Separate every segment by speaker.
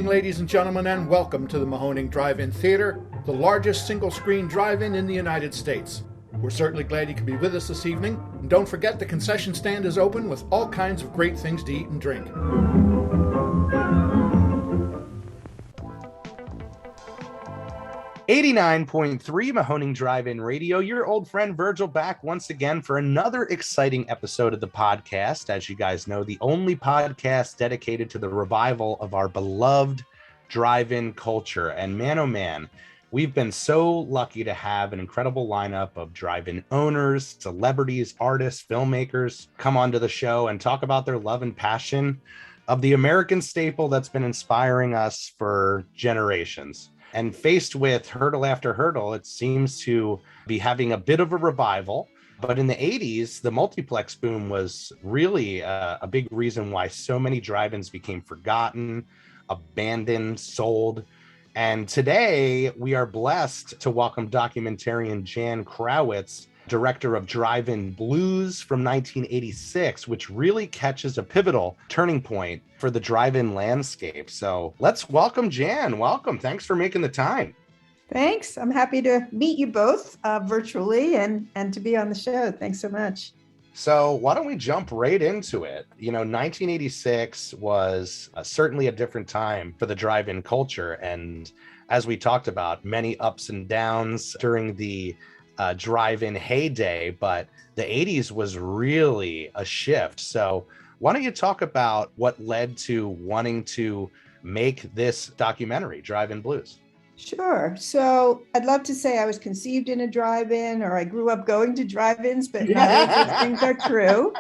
Speaker 1: evening, ladies and gentlemen, and welcome to the Mahoning Drive-In Theater, the largest single-screen drive-in in the United States. We're certainly glad you could be with us this evening. And don't forget, the concession stand is open with all kinds of great things to eat and drink.
Speaker 2: 89.3 Mahoning Drive-In Radio, your old friend Virgil back once again for another exciting episode of the podcast. As you guys know, the only podcast dedicated to the revival of our beloved drive-in culture. And man, oh man, we've been so lucky to have an incredible lineup of drive-in owners, celebrities, artists, filmmakers come onto the show and talk about their love and passion of the American staple that's been inspiring us for generations. And faced with hurdle after hurdle, it seems to be having a bit of a revival. But in the 80s, the multiplex boom was really a big reason why so many drive-ins became forgotten, abandoned, sold. And today, we are blessed to welcome documentarian Jan Krawitz, director of Drive-In Blues from 1986, which really catches a pivotal turning point for the drive-in landscape. So let's welcome Jan. Welcome. Thanks for making the time.
Speaker 3: Thanks. I'm happy to meet you both virtually and to be on the show. Thanks so much.
Speaker 2: So why don't we jump right into it? You know, 1986 was certainly a different time for the drive-in culture. And as we talked about, many ups and downs during the drive-in heyday, but the 80s was really a shift. So why don't you talk about what led to wanting to make this documentary, Drive-In Blues?
Speaker 3: Sure. So I'd love to say I was conceived in a drive-in or I grew up going to drive-ins, but none of those things are true.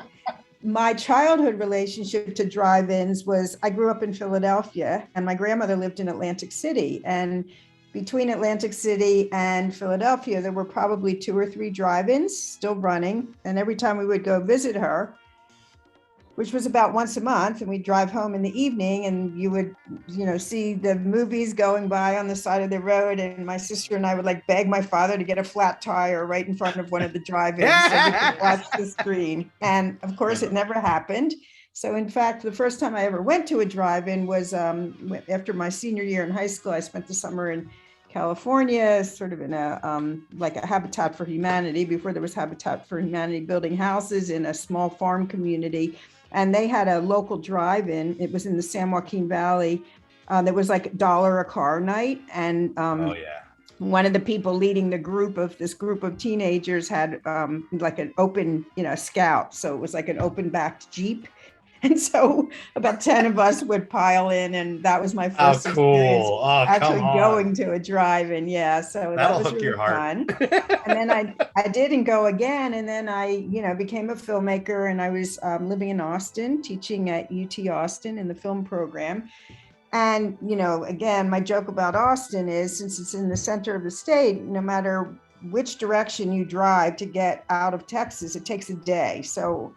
Speaker 3: My childhood relationship to drive-ins was I grew up in Philadelphia and my grandmother lived in Atlantic City. And between Atlantic City and Philadelphia, there were probably 2 or 3 drive-ins still running. And every time we would go visit her, which was about once a month, and we'd drive home in the evening and you would, see the movies going by on the side of the road. And my sister and I would beg my father to get a flat tire right in front of one of the drive-ins so we could watch the screen. And of course, it never happened. So in fact, the first time I ever went to a drive-in was after my senior year in high school. I spent the summer in California, sort of in a Habitat for Humanity, before there was Habitat for Humanity, building houses in a small farm community. And they had a local drive-in. It was in the San Joaquin Valley. There was $1 a car night. And one of the people leading this group of teenagers had an open, Scout. So it was like an open backed Jeep. And so about 10 of us would pile in, and that was my first experience actually going to a drive-in. Yeah, so that was really fun. And then I didn't go again, and then I, became a filmmaker, and I was living in Austin, teaching at UT Austin in the film program. And, again, my joke about Austin is, since it's in the center of the state, no matter which direction you drive to get out of Texas, it takes a day. So,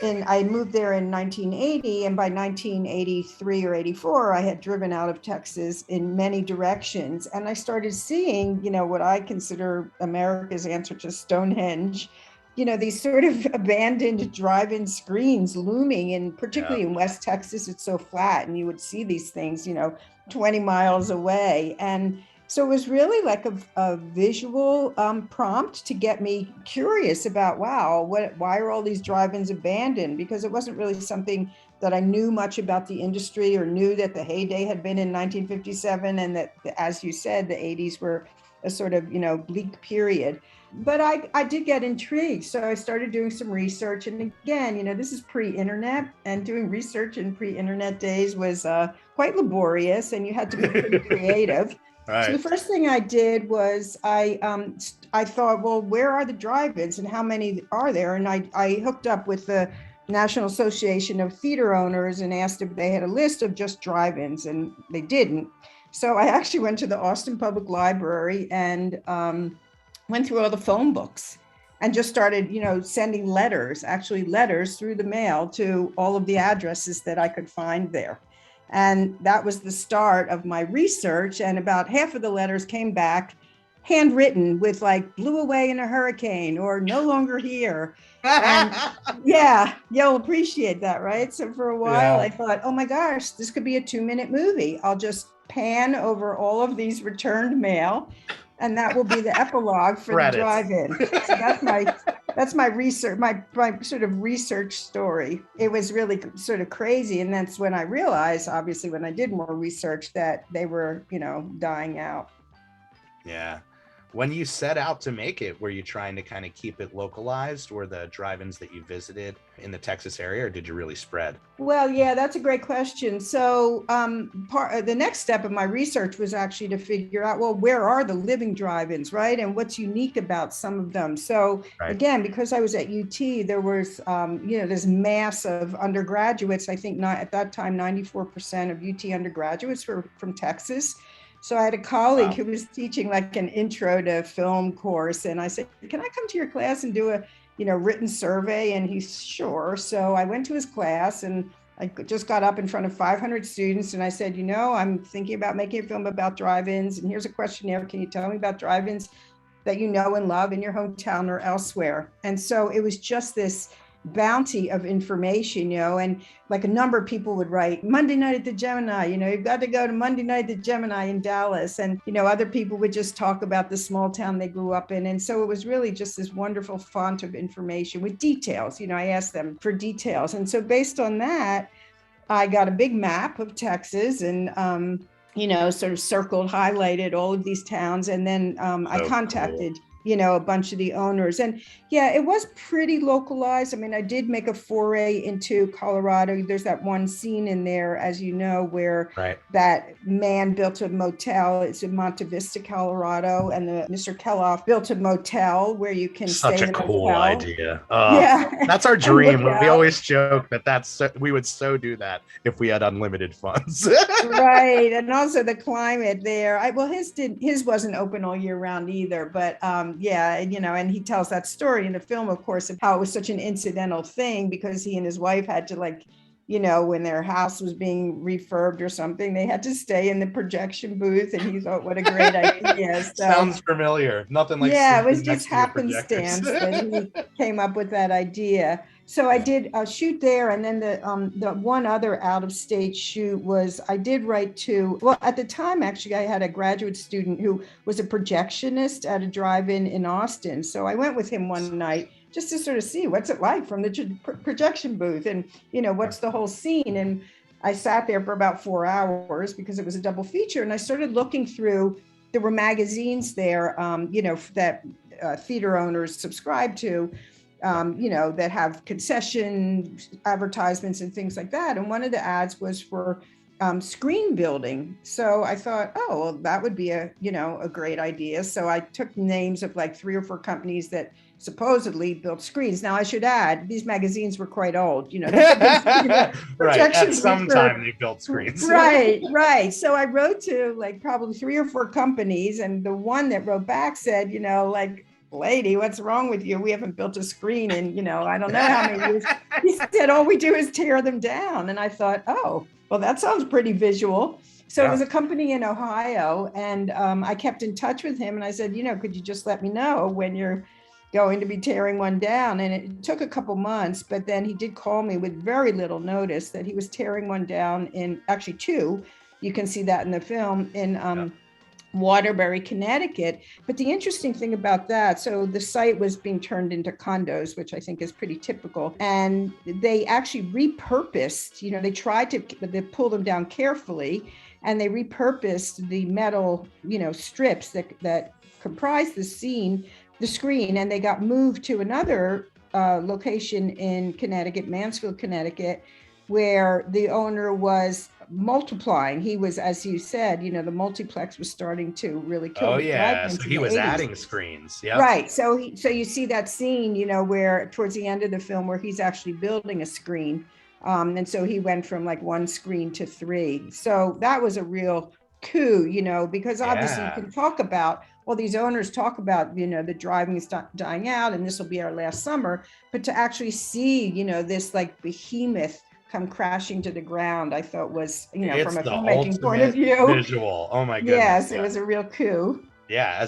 Speaker 3: and I moved there in 1980, and by 1983 or 84, I had driven out of Texas in many directions. And I started seeing, what I consider America's answer to Stonehenge, these sort of abandoned drive-in screens looming, and particularly in West Texas, it's so flat, and you would see these things, 20 miles away. And so it was really like a visual prompt to get me curious about, why are all these drive-ins abandoned? Because it wasn't really something that I knew much about the industry or knew that the heyday had been in 1957 and that, as you said, the 80s were a sort of, bleak period. But I did get intrigued. So I started doing some research. And again, this is pre-internet, and doing research in pre-internet days was quite laborious, and you had to be pretty creative. Right. So the first thing I did was I thought, well, where are the drive-ins and how many are there? And I hooked up with the National Association of Theater Owners and asked if they had a list of just drive-ins, and they didn't. So I actually went to the Austin Public Library and went through all the phone books and just started, sending letters through the mail to all of the addresses that I could find there. And that was the start of my research. And about half of the letters came back handwritten with like blew away in a hurricane or no longer here. And yeah, you'll appreciate that, right? So for a while I thought, oh my gosh, this could be a 2-minute movie. I'll just pan over all of these returned mail and that will be the epilogue for the drive-in. So that's my research, my sort of research story. It was really sort of crazy. And that's when I realized, obviously, when I did more research, that they were, dying out.
Speaker 2: Yeah. When you set out to make it, were you trying to kind of keep it localized? Were the drive-ins that you visited in the Texas area, or did you really spread?
Speaker 3: Well, yeah, that's a great question. So the next step of my research was actually to figure out, well, where are the living drive-ins, right? And what's unique about some of them? So again, because I was at UT, there was, this mass of undergraduates. I think at that time, 94% of UT undergraduates were from Texas. So I had a colleague who was teaching like an intro to film course. And I said, can I come to your class and do a, written survey? And he's sure. So I went to his class and I just got up in front of 500 students. And I said, I'm thinking about making a film about drive-ins. And here's a questionnaire. Can you tell me about drive-ins that you know and love in your hometown or elsewhere? And so it was just this bounty of information, and like a number of people would write Monday night at the Gemini, you've got to go to Monday night at the Gemini in Dallas. And, other people would just talk about the small town they grew up in. And so it was really just this wonderful font of information with details. I asked them for details. And so based on that, I got a big map of Texas and, sort of circled, highlighted all of these towns. And then I contacted a bunch of the owners. And yeah, it was pretty localized. I mean, I did make a foray into Colorado. There's that one scene in there, as you know, where that man built a motel. It's in Monte Vista, Colorado. And Mr. Kelloff built a motel where you can stay in the motel. Such a cool
Speaker 2: idea. That's our dream. We always joke that we would so do that if we had unlimited funds.
Speaker 3: Right. And also the climate there. His wasn't open all year round either, but and he tells that story in the film, of course, of how it was such an incidental thing because he and his wife had to when their house was being refurbed or something, they had to stay in the projection booth. And he thought, what a great idea. So,
Speaker 2: sounds familiar. Nothing like
Speaker 3: it was just happenstance that he came up with that idea. So I did a shoot there. And then the one other out of state shoot was I did write to, well, at the time, actually, I had a graduate student who was a projectionist at a drive-in in Austin. So I went with him one night just to sort of see what's it like from the projection booth and, what's the whole scene. And I sat there for about 4 hours because it was a double feature. And I started looking through, there were magazines there, that theater owners subscribe to, that have concession advertisements and things like that. And one of the ads was for screen building. So I thought, oh, well, that would be a great idea. So I took names of like 3 or 4 companies that supposedly built screens. Now I should add, these magazines were quite old,
Speaker 2: right. At some time they built screens.
Speaker 3: Right. So I wrote to like probably 3 or 4 companies. And the one that wrote back said, lady, what's wrong with you? We haven't built a screen in, I don't know how many years. He said, all we do is tear them down. And I thought, oh, well, that sounds pretty visual. So it was a company in Ohio. And I kept in touch with him. And I said, could you just let me know when you're going to be tearing one down? And it took a couple months, but then he did call me with very little notice that he was tearing one down in, actually 2. You can see that in the film in Waterbury, Connecticut. But the interesting thing about that, so the site was being turned into condos, which I think is pretty typical. And they actually repurposed, they tried to pull them down carefully, and they repurposed the metal, strips that comprise the screen, and they got moved to another location in Connecticut, Mansfield, Connecticut, where the owner was multiplying. He was, as you said, the multiplex was starting to really kill.
Speaker 2: Oh yeah, so he was adding screens. Yeah.
Speaker 3: Right. So you see that scene, where towards the end of the film where he's actually building a screen. And so he went from like 1 screen to 3. So that was a real coup, because obviously you can talk about, well, these owners talk about, the driving is dying out and this will be our last summer, but to actually see, this like behemoth come crashing to the ground, I thought was, from a filmmaking point of view.
Speaker 2: Visual. Oh my goodness.
Speaker 3: Yes, it was a real coup.
Speaker 2: Yeah,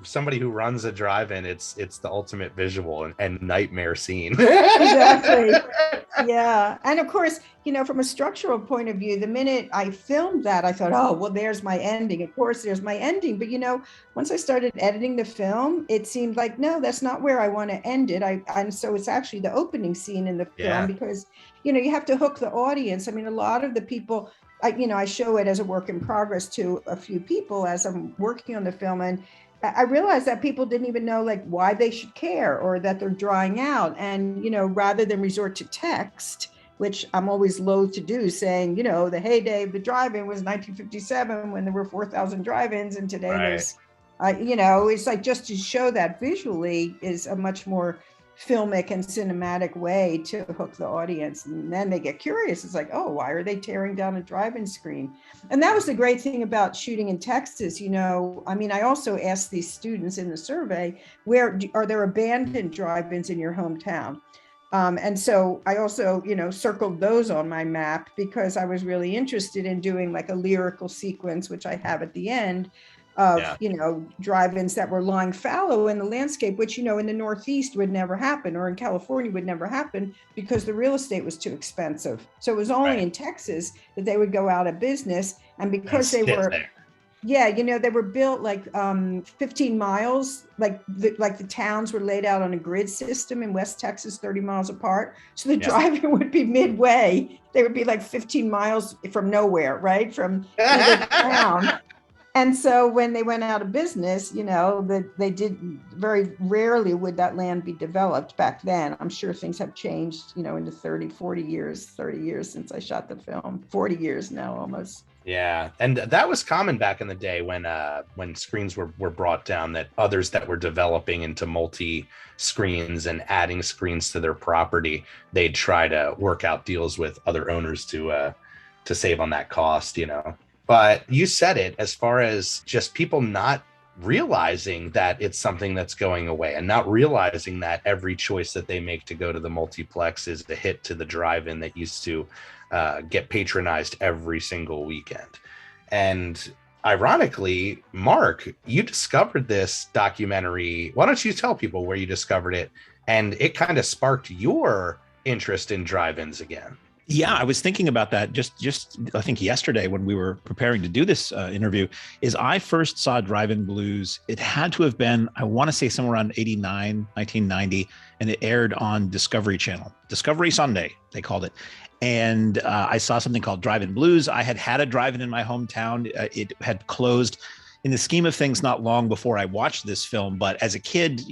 Speaker 2: somebody who runs a drive-in, it's the ultimate visual and nightmare scene.
Speaker 3: Exactly. Yeah. And of course, from a structural point of view, the minute I filmed that, I thought, oh, well, there's my ending. Of course, there's my ending. But, once I started editing the film, it seemed like, no, that's not where I want to end it. And so it's actually the opening scene in the film because, you have to hook the audience. I mean, a lot of the people, I show it as a work in progress to a few people as I'm working on the film. And I realized that people didn't even know why they should care or that they're drying out. And, rather than resort to text, which I'm always loath to do, saying, the heyday of the drive-in was 1957 when there were 4,000 drive-ins, and today there's, it's like just to show that visually is a much more filmic and cinematic way to hook the audience. And then they get curious. It's like, oh, why are they tearing down a drive-in screen? And that was the great thing about shooting in Texas. I also asked these students in the survey, are there abandoned drive-ins in your hometown? And so I also, circled those on my map because I was really interested in doing a lyrical sequence, which I have at the end, of, drive-ins that were lying fallow in the landscape, which, in the Northeast would never happen, or in California would never happen because the real estate was too expensive. So it was only in Texas that they would go out of business. And because they were, they were built 15 miles, the towns were laid out on a grid system in West Texas, 30 miles apart. So the drive-in would be midway. They would be 15 miles from nowhere, right? From either town. And so when they went out of business, they did very rarely would that land be developed back then. I'm sure things have changed, in the 30 years since I shot the film, 40 years now almost.
Speaker 2: Yeah. And that was common back in the day when screens were brought down, that others that were developing into multi screens and adding screens to their property, they'd try to work out deals with other owners to save on that cost, But you said it, as far as just people not realizing that it's something that's going away and not realizing that every choice that they make to go to the multiplex is a hit to the drive-in that used to get patronized every single weekend. And ironically, Mark, you discovered this documentary. Why don't you tell people where you discovered it? And it kind of sparked your interest in drive-ins again.
Speaker 4: Yeah, I was thinking about that just I think yesterday when we were preparing to do this interview. Is I first saw Drive-In Blues. It had to have been, I want to say, somewhere around 89, 1990, and it aired on Discovery Channel, Discovery Sunday, they called it. And I saw something called Drive-In Blues. I had a drive-in in my hometown. It had closed in the scheme of things not long before I watched this film. But as a kid,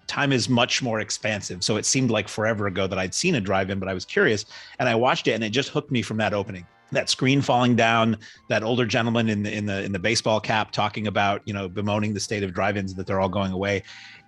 Speaker 4: time is much more expansive. So it seemed like forever ago that I'd seen a drive-in, but I was curious and I watched it and it just hooked me from that opening. That screen falling down, that older gentleman in the baseball cap talking about, bemoaning the state of drive-ins, that they're all going away.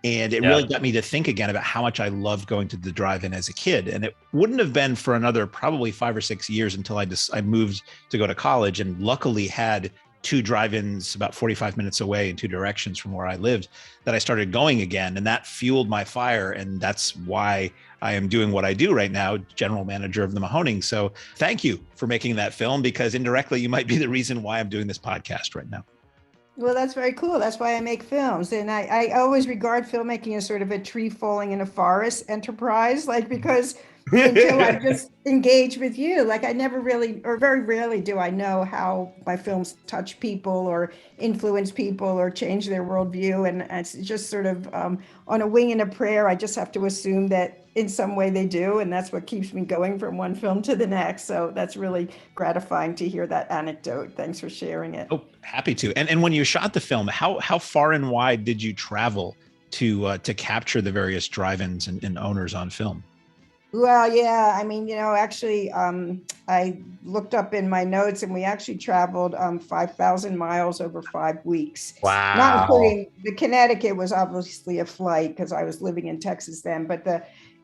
Speaker 4: And it really got me to think again about how much I loved going to the drive-in as a kid. And it wouldn't have been for another probably 5 or 6 years until I moved to go to college, and luckily had 2 drive-ins about 45 minutes away in 2 directions from where I lived, that I started going again. And that fueled my fire. And that's why I am doing what I do right now, general manager of the Mahoning. So thank you for making that film, because indirectly you might be the reason why I'm doing this podcast right now.
Speaker 3: Well, that's very cool. That's why I make films. And I always regard filmmaking as sort of a tree falling in a forest enterprise, because until I just engage with you, I never really, or very rarely do I know how my films touch people or influence people or change their worldview. And it's just sort of on a wing and a prayer. I just have to assume that in some way they do. And that's what keeps me going from one film to the next. So that's really gratifying to hear that anecdote. Thanks for sharing it.
Speaker 4: Oh, happy to. And when you shot the film, how far and wide did you travel to capture the various drive-ins and owners on film?
Speaker 3: Well, yeah, actually, I looked up in my notes and we actually traveled 5,000 miles over 5 weeks.
Speaker 2: Wow.
Speaker 3: Not including the Connecticut was obviously a flight because I was living in Texas then. But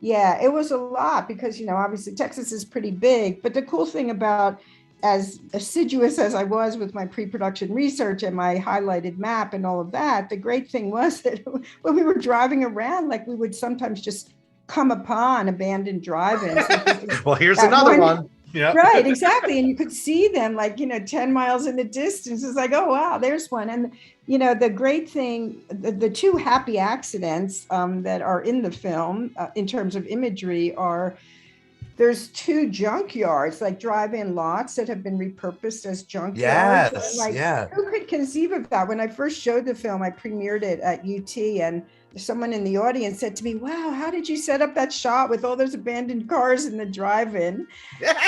Speaker 3: it was a lot because, obviously Texas is pretty big. But the cool thing about, as assiduous as I was with my pre-production research and my highlighted map and all of that, the great thing was that when we were driving around, we would sometimes just come upon abandoned drive-ins.
Speaker 2: Well, here's another one. Yeah.
Speaker 3: Right, exactly. And you could see them like, 10 miles in the distance. It's like, oh, wow, there's one. And, the great thing, the two happy accidents that are in the film in terms of imagery are there's two junkyards, like drive-in lots that have been repurposed as junkyards.
Speaker 2: Yes,
Speaker 3: Like,
Speaker 2: yeah.
Speaker 3: who could conceive of that? When I first showed the film, I premiered it at UT, and someone in the audience said to me, wow, how did you set up that shot with all those abandoned cars in the drive-in?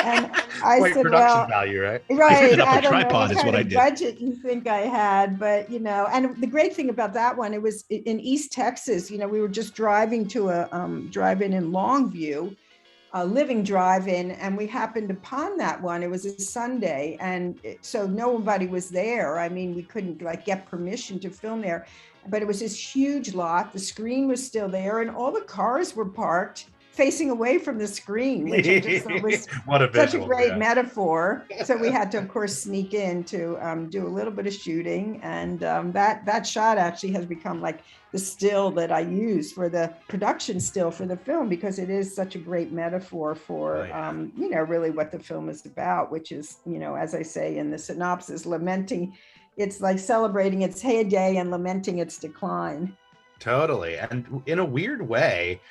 Speaker 3: And I
Speaker 2: Quite
Speaker 3: said,
Speaker 2: production
Speaker 3: well,
Speaker 2: value, right?
Speaker 3: right.
Speaker 4: It up
Speaker 3: I
Speaker 4: a
Speaker 3: don't know
Speaker 4: tripod
Speaker 3: what
Speaker 4: is
Speaker 3: kind
Speaker 4: what I
Speaker 3: of
Speaker 4: did.
Speaker 3: budget you think I had, but and the great thing about that one, it was in East Texas. We were just driving to a drive-in in Longview, a living drive-in, and we happened upon that one. It was a Sunday, and so nobody was there. I mean, we couldn't get permission to film there, but it was this huge lot. The screen was still there, and all the cars were parked facing away from the screen, which I just thought was
Speaker 2: what a
Speaker 3: such a
Speaker 2: visual,
Speaker 3: great
Speaker 2: yeah.
Speaker 3: metaphor. So we had to, of course, sneak in to do a little bit of shooting, and that shot actually has become like the still that I use for the production still for the film, because it is such a great metaphor for really what the film is about, which is, as I say in the synopsis, lamenting. It's like celebrating its heyday and lamenting its decline.
Speaker 2: Totally. And in a weird way,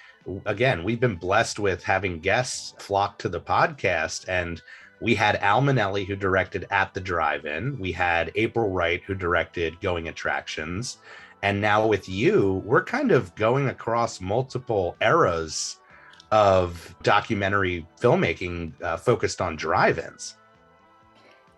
Speaker 2: again, we've been blessed with having guests flock to the podcast, and we had Al Manelli, who directed At the Drive-In. We had April Wright, who directed Going Attractions. And now with you, we're kind of going across multiple eras of documentary filmmaking focused on drive-ins.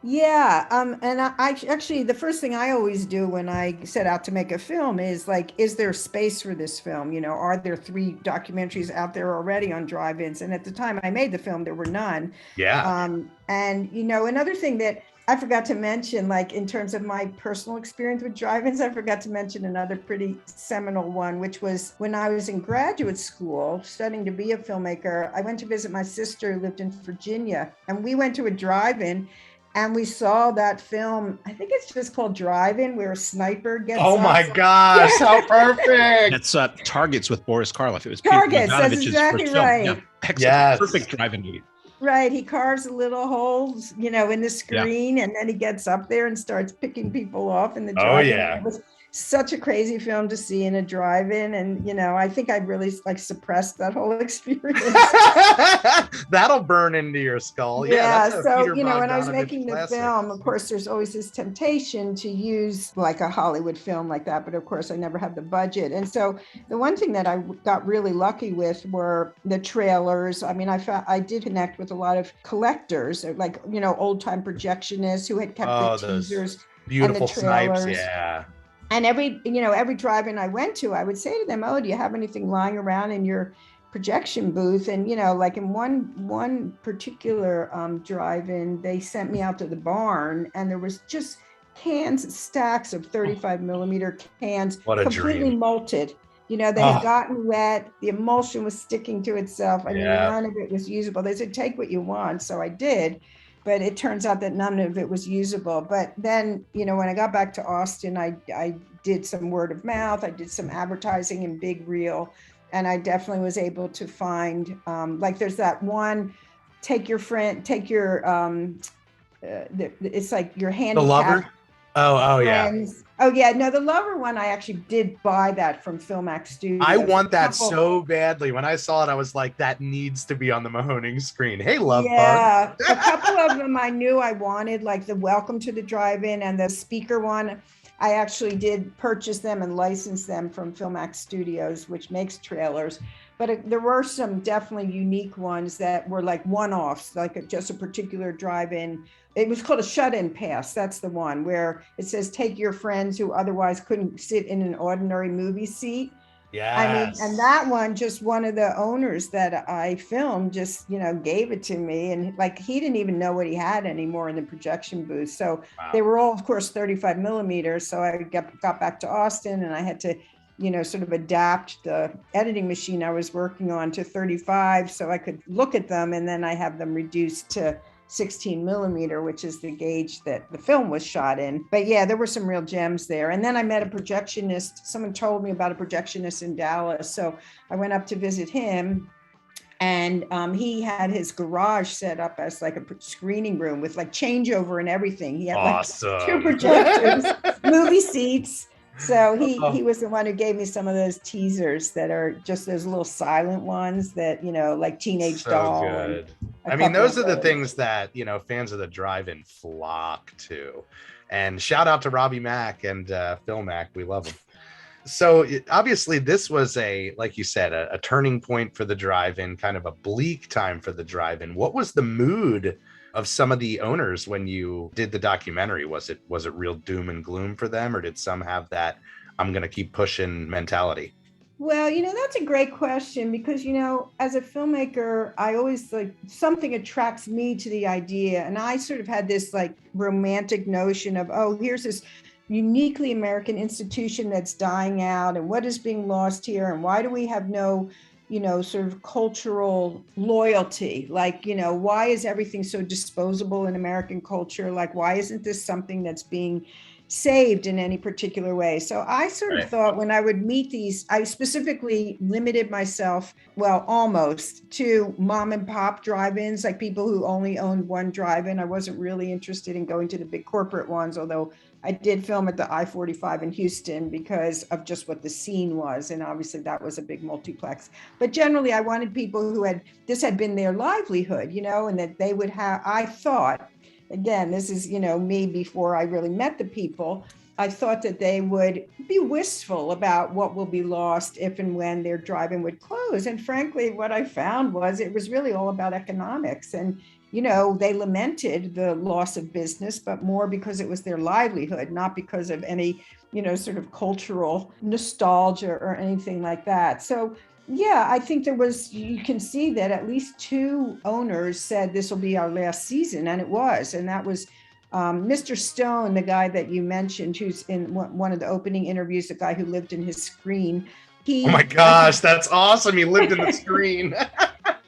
Speaker 3: Yeah. And I actually, the first thing I always do when I set out to make a film is is there space for this film? Are there 3 documentaries out there already on drive-ins? And at the time I made the film, there were none.
Speaker 2: Yeah.
Speaker 3: And, another thing that I forgot to mention, in terms of my personal experience with drive-ins, I forgot to mention another pretty seminal one, which was when I was in graduate school studying to be a filmmaker. I went to visit my sister who lived in Virginia, and we went to a drive-in. And we saw that film, I think it's just called Drive-In, where a sniper gets
Speaker 2: Oh my gosh, how perfect.
Speaker 4: That's Targets with Boris Karloff. It was
Speaker 3: Targets, that's
Speaker 4: Bogdanovich's
Speaker 3: exactly
Speaker 4: first film.
Speaker 3: right.
Speaker 4: Yeah, excellent.
Speaker 2: Yes.
Speaker 4: Perfect drive-in movie.
Speaker 3: Right, he carves a little holes, in the screen, and then he gets up there and starts picking people off in the drive-in.
Speaker 2: Oh, yeah.
Speaker 3: It was such a crazy film to see in a drive-in, and I think I really suppressed that whole experience.
Speaker 2: That'll burn into your skull.
Speaker 3: Yeah,
Speaker 2: that's
Speaker 3: so
Speaker 2: Peter
Speaker 3: when I was
Speaker 2: Bogdanovich
Speaker 3: making the
Speaker 2: classic.
Speaker 3: film, of course there's always this temptation to use a Hollywood film like that, but of course I never have the budget. And so the one thing that I got really lucky with were the trailers. I mean, I did connect with a lot of collectors, old time projectionists who had kept the teasers,
Speaker 2: beautiful
Speaker 3: and the trailers.
Speaker 2: snipes. Yeah.
Speaker 3: And every drive-in I went to, I would say to them, oh, do you have anything lying around in your projection booth? And, in one particular drive-in, they sent me out to the barn, and there was just stacks of 35 millimeter cans,
Speaker 2: What a
Speaker 3: completely
Speaker 2: dream.
Speaker 3: molted. They had gotten wet. The emulsion was sticking to itself. I mean, none of it was usable. They said, take what you want. So I did. But it turns out that none of it was usable. But then, when I got back to Austin, I did some word of mouth. I did some advertising in Big Reel. And I definitely was able to find, there's that one, it's like your handicapped.
Speaker 2: The Lover? Oh yeah.
Speaker 3: Friends. Oh yeah, no, the Lover one, I actually did buy that from Filmax Studios.
Speaker 2: I want that so badly. When I saw it, I was like, that needs to be on the Mahoning screen. Hey, love bug.
Speaker 3: Yeah, a couple of them I knew I wanted, like the Welcome to the Drive-In and the speaker one. I actually did purchase them and license them from Filmax Studios, which makes trailers. But there were some definitely unique ones that were like one-offs, just a particular drive-in. It was called a shut-in pass. That's the one where it says, take your friends who otherwise couldn't sit in an ordinary movie seat.
Speaker 2: Yeah.
Speaker 3: I mean, and that one, just one of the owners that I filmed just, gave it to me. And he didn't even know what he had anymore in the projection booth. So They were all, of course, 35 millimeters. So I got back to Austin, and I had to, sort of adapt the editing machine I was working on to 35 so I could look at them. And then I have them reduced to 16 millimeter, which is the gauge that the film was shot in. But yeah, there were some real gems there. And then I met a projectionist. Someone told me about a projectionist in Dallas. So I went up to visit him. And he had his garage set up as like a screening room with like changeover and everything. He had
Speaker 2: Awesome.
Speaker 3: like 2 projectors, movie seats. So he was the one who gave me some of those teasers that are just those little silent ones that, you know, like Teenage Doll.
Speaker 2: Good. I mean, those are the things that, you know, fans of the drive-in flock to. And shout out to Robbie Mack and Phil Mack. We love them. So obviously this was like you said, a turning point for the drive-in, kind of a bleak time for the drive-in. What was the mood of some of the owners when you did the documentary? Was it real doom and gloom for them, or did some have that I'm going to keep pushing mentality?
Speaker 3: Well, you know, that's a great question because, you know, as a filmmaker, I always like something attracts me to the idea. And I sort of had this like romantic notion of, oh, here's this uniquely American institution that's dying out, and what is being lost here, and why do we have no, you know, sort of cultural loyalty? Like, you know, why is everything so disposable in American culture? Like, why isn't this something that's being saved in any particular way? So I sort of thought when I would meet these, I specifically limited myself, well, almost to mom and pop drive-ins, like people who only owned one drive-in. I wasn't really interested in going to the big corporate ones, although I did film at the I-45 in Houston because of just what the scene was. And obviously that was a big multiplex. But generally I wanted people who this had been their livelihood, you know, and that they would have, I thought, again, this is, you know, me before I really met the people, I thought that they would be wistful about what will be lost if and when their drive-in would close. And frankly, what I found was it was really all about economics. And, you know, they lamented the loss of business, but more because it was their livelihood, not because of any, you know, sort of cultural nostalgia or anything like that. So yeah, I think you can see that at least 2 owners said this will be our last season, and it was. And that was Mr. Stone, the guy that you mentioned, who's in one of the opening interviews, the guy who lived in his screen.
Speaker 2: Oh my gosh, that's awesome. He lived in the screen.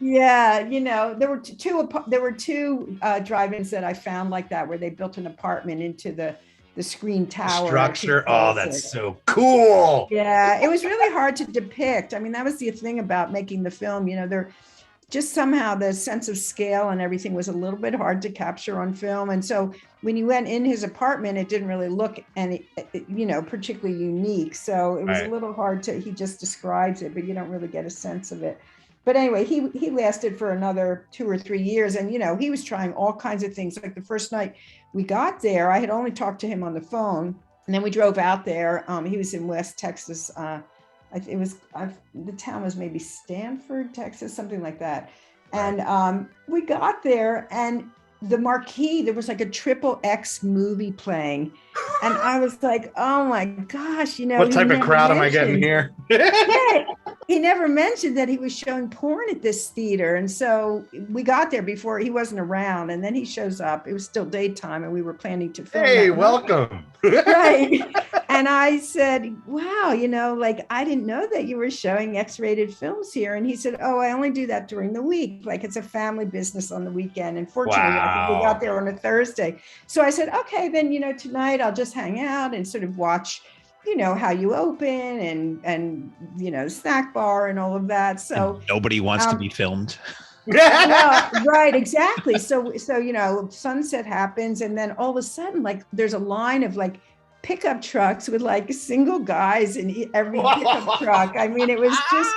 Speaker 3: Yeah, you know, there were two drive-ins that I found like that, where they built an apartment into the screen tower
Speaker 2: structure. Oh, that's so cool.
Speaker 3: Yeah, it was really hard to depict. I mean, that was the thing about making the film, you know, there just somehow the sense of scale and everything was a little bit hard to capture on film. And so when you went in his apartment, it didn't really look you know, particularly unique. So it was a little hard he just describes it, but you don't really get a sense of it. But anyway, he lasted for another 2 or 3 years. And, you know, he was trying all kinds of things. Like the first night we got there, I had only talked to him on the phone. And then we drove out there. He was in West Texas. The town was maybe Stanford, Texas, something like that. And we got there, and the marquee, there was like a XXX movie playing. And I was like, oh my gosh, you know.
Speaker 2: What type of crowd am I getting here?
Speaker 3: Yeah, he never mentioned that he was showing porn at this theater. And so we got there before he wasn't around, and then he shows up. It was still daytime, and we were planning to film.
Speaker 2: Hey, welcome.
Speaker 3: Right. And I said, wow, you know, like, I didn't know that you were showing X-rated films here. And he said, oh, I only do that during the week. Like, it's a family business on the weekend. And fortunately, I think we got there on a Thursday. So I said, okay, then, you know, tonight I'll just hang out and sort of watch, you know, how you open and, you know, snack bar and all of that. So
Speaker 4: and nobody wants to be filmed.
Speaker 3: Well, right, exactly. So, you know, sunset happens, and then all of a sudden, like, there's a line of like pickup trucks with like single guys in every pickup truck. I mean, it was just,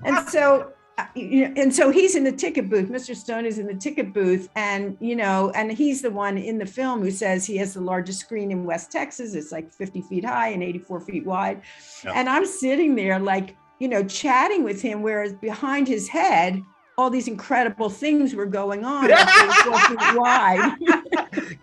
Speaker 3: and so he's in the ticket booth. Mr. Stone is in the ticket booth, and, you know, and he's the one in the film who says he has the largest screen in West Texas. It's like 50 feet high and 84 feet wide. Yep. And I'm sitting there like, you know, chatting with him, whereas behind his head, all these incredible things were going on. Wide.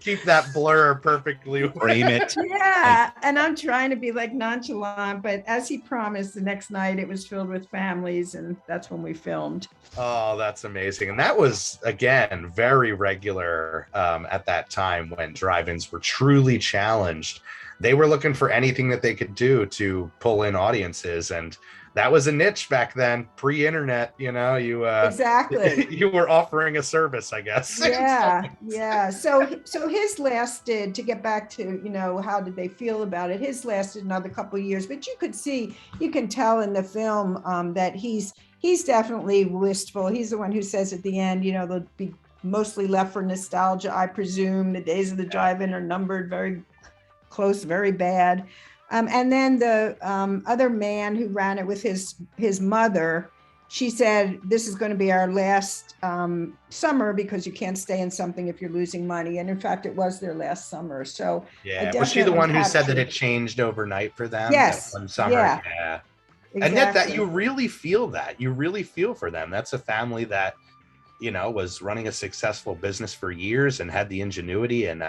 Speaker 2: Keep that blur perfectly.
Speaker 4: Frame it.
Speaker 3: Yeah. And I'm trying to be like nonchalant, but as he promised, the next night it was filled with families, and that's when we filmed.
Speaker 2: Oh, that's amazing. And that was, again, very regular at that time when drive-ins were truly challenged. They were looking for anything that they could do to pull in audiences, and that was a niche back then, pre-internet, you know,
Speaker 3: exactly.
Speaker 2: You were offering a service, I guess.
Speaker 3: Yeah. So his lasted, to get back to, you know, how did they feel about it? His lasted another couple of years, but you can tell in the film that he's he's definitely wistful. He's the one who says at the end, you know, they'll be mostly left for nostalgia. I presume the days of the drive-in are numbered very close, very bad. And then the other man who ran it with his mother, she said, this is going to be our last summer because you can't stay in something if you're losing money. And in fact, it was their last summer. So
Speaker 2: yeah, was she the one who said that it changed overnight for them?
Speaker 3: Yes.
Speaker 2: One summer. Yeah.
Speaker 3: Exactly.
Speaker 2: And yet that you really feel that. You really feel for them. That's a family that, you know, was running a successful business for years and had the ingenuity and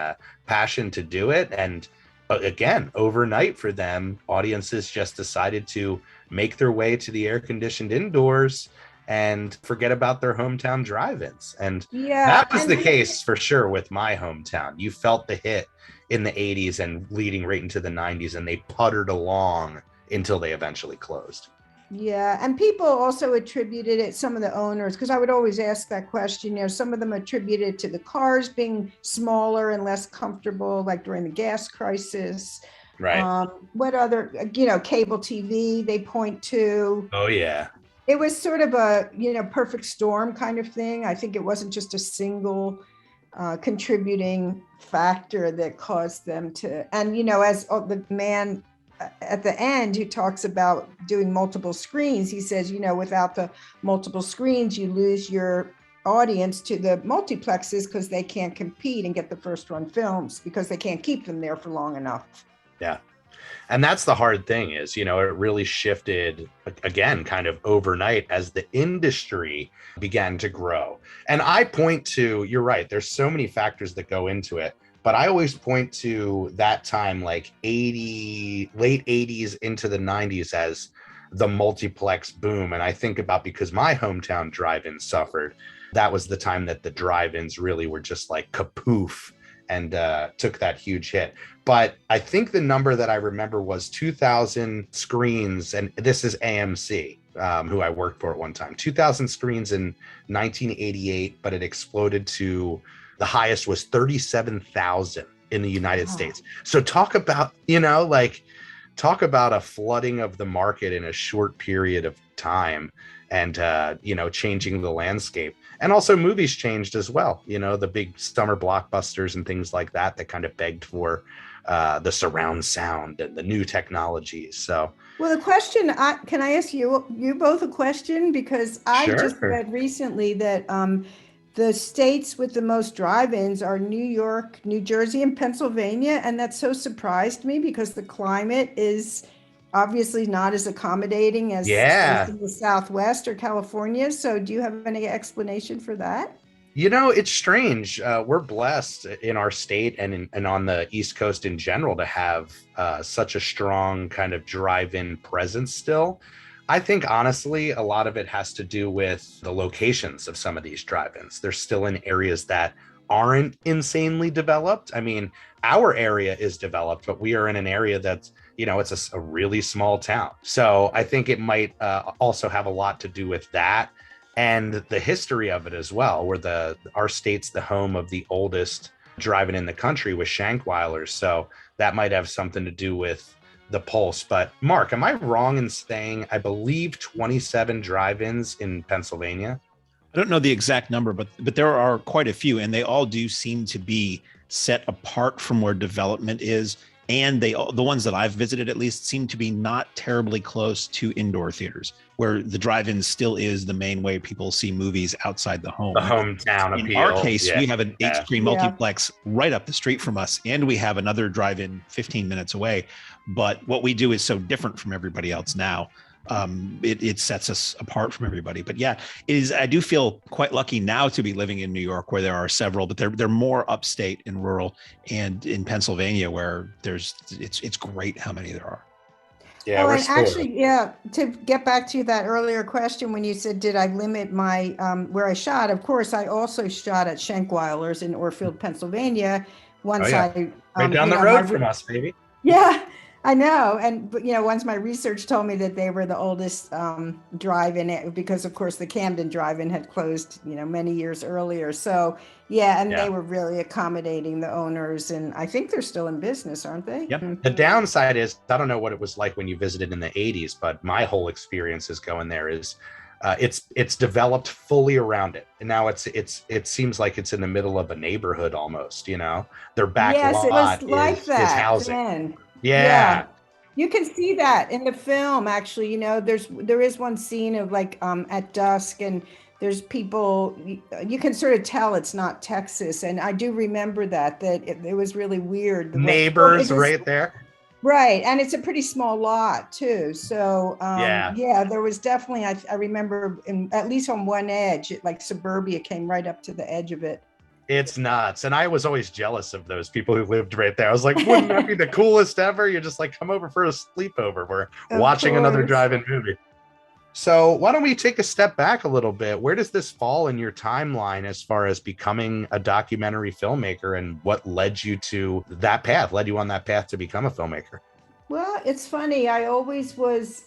Speaker 2: passion to do it. And again, overnight for them, audiences just decided to make their way to the air-conditioned indoors and forget about their hometown drive-ins. And that was the case for sure with my hometown. You felt the hit in the 80s and leading right into the 90s, and they puttered along until they eventually closed.
Speaker 3: Yeah, and people also attributed it, some of the owners, because I would always ask that question, you know, some of them attributed to the cars being smaller and less comfortable, like during the gas crisis.
Speaker 2: Right.
Speaker 3: What other, you know, cable TV they point to.
Speaker 2: Oh, yeah.
Speaker 3: It was sort of a, you know, perfect storm kind of thing. I think it wasn't just a single contributing factor that caused them to, and, you know, as the man at the end who talks about doing multiple screens, he says, you know, without the multiple screens, you lose your audience to the multiplexes because they can't compete and get the first run films because they can't keep them there for long enough.
Speaker 2: Yeah. And that's the hard thing is, you know, it really shifted again, kind of overnight as the industry began to grow. And I point to, you're right, there's so many factors that go into it. But I always point to that time, like late 80s into the 90s as the multiplex boom. And I think about, because my hometown drive-in suffered, that was the time that the drive-ins really were just like kapoof and took that huge hit. But I think the number that I remember was 2,000 screens, and this is AMC, who I worked for at one time, 2,000 screens in 1988, but it exploded to, the highest was 37,000 in the United States. So talk about, you know, like, talk about a flooding of the market in a short period of time and, you know, changing the landscape. And also movies changed as well. You know, the big summer blockbusters and things like that, that kind of begged for the surround sound and the new technologies. So,
Speaker 3: well, the question, can I ask you both a question? Because I just read recently that the states with the most drive-ins are New York, New Jersey, and Pennsylvania. And that so surprised me because the climate is obviously not as accommodating as in the Southwest or California. So do you have any explanation for that?
Speaker 2: You know, it's strange. We're blessed in our state and on the East Coast in general to have such a strong kind of drive-in presence still. I think, honestly, a lot of it has to do with the locations of some of these drive-ins. They're still in areas that aren't insanely developed. I mean, our area is developed, but we are in an area that's, you know, it's a really small town. So I think it might also have a lot to do with that and the history of it as well, where our state's the home of the oldest drive-in in the country with Shankweiler's. So that might have something to do with the pulse. But Mark, am I wrong in saying I believe 27 drive-ins in Pennsylvania?
Speaker 4: I don't know the exact number, but there are quite a few, and they all do seem to be set apart from where development is. And the ones that I've visited at least seem to be not terribly close to indoor theaters, where the drive-in still is the main way people see movies outside the home.
Speaker 2: The hometown appeal.
Speaker 4: In our case, we have an 8-screen multiplex right up the street from us, and we have another drive-in 15 minutes away. But what we do is so different from everybody else now. It sets us apart from everybody. But yeah, I do feel quite lucky now to be living in New York, where there are several, but they're more upstate and rural, and in Pennsylvania where it's great how many there are.
Speaker 2: Yeah,
Speaker 3: and actually, to get back to that earlier question, when you said, did I limit my where I shot? Of course, I also shot at Shankweiler's in Orfield, Pennsylvania. Once
Speaker 2: right down the road from us, baby.
Speaker 3: Yeah, I know. And, you know, once my research told me that they were the oldest drive-in, because of course the Camden drive-in had closed, you know, many years earlier. So they were really accommodating the owners, and I think they're still in business, aren't they?
Speaker 2: Yep. The downside is, I don't know what it was like when you visited in the 80s, but my whole experience is going there is it's developed fully around it, and now it seems like it's in the middle of a neighborhood almost. Their back
Speaker 3: Yes, it was
Speaker 2: lot
Speaker 3: like
Speaker 2: is
Speaker 3: that
Speaker 2: housing.
Speaker 3: then.
Speaker 2: Yeah.
Speaker 3: You can see that in the film, actually. There is one scene of like at dusk, and there's people. You can sort of tell it's not Texas, and I do remember that it was really weird.
Speaker 2: Neighbors right there.
Speaker 3: Right, and it's a pretty small lot too. So
Speaker 2: Yeah,
Speaker 3: there was definitely. I remember, at least on one edge, like suburbia came right up to the edge of it.
Speaker 2: it's nuts. And I was always jealous of those people who lived right there. I was like, wouldn't that be the coolest ever? You're just like, come over for a sleepover. We're watching another drive-in movie. So why don't we take a step back a little bit? Where does this fall in your timeline as far as becoming a documentary filmmaker, and what led you to that path, led you on that path to become a filmmaker?
Speaker 3: Well, it's funny. I always was,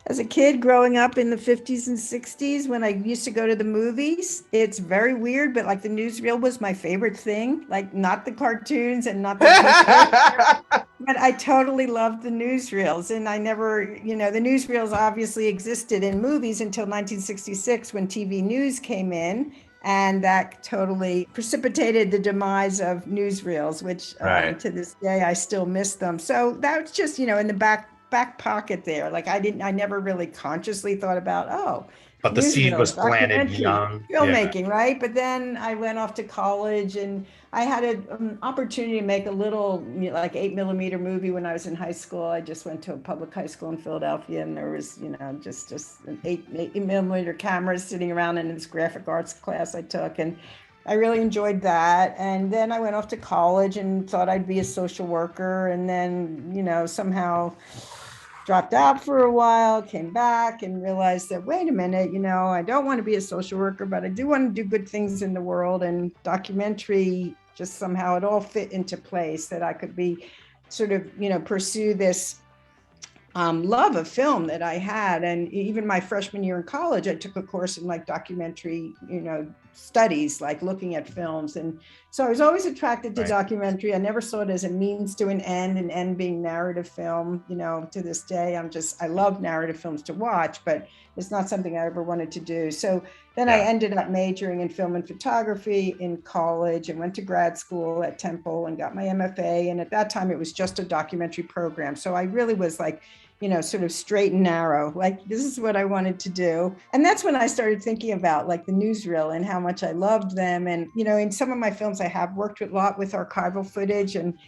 Speaker 3: as a kid growing up in the 50s and 60s, when I used to go to the movies, it's very weird, but like the newsreel was my favorite thing, like not the cartoons and not the but I totally loved the newsreels. And I never, the newsreels obviously existed in movies until 1966 when TV news came in. And that totally precipitated the demise of newsreels, which to this day, I still miss them. So that's just, in the back pocket there. Like I never really consciously thought about,
Speaker 2: but the seed was planted young.
Speaker 3: Filmmaking, right? But then I went off to college, and I had an opportunity to make a little, like 8mm movie when I was in high school. I just went to a public high school in Philadelphia, and there was, just an 8mm camera sitting around in this graphic arts class I took, and I really enjoyed that. And then I went off to college and thought I'd be a social worker, and then, somehow dropped out for a while, came back and realized that, wait a minute, I don't want to be a social worker, but I do want to do good things in the world. And documentary, just somehow it all fit into place that I could be sort of, pursue this love of film that I had. And even my freshman year in college, I took a course in like documentary, studies, like looking at films. And so I was always attracted to documentary. I never saw it as a means to an end being narrative film. To this day, I love narrative films to watch, but it's not something I ever wanted to do. So then I ended up majoring in film and photography in college, and went to grad school at Temple and got my MFA. And at that time, it was just a documentary program. So I really was like, sort of straight and narrow, like this is what I wanted to do. And that's when I started thinking about like the newsreel and how much I loved them. And, in some of my films, I have worked a lot with archival footage, and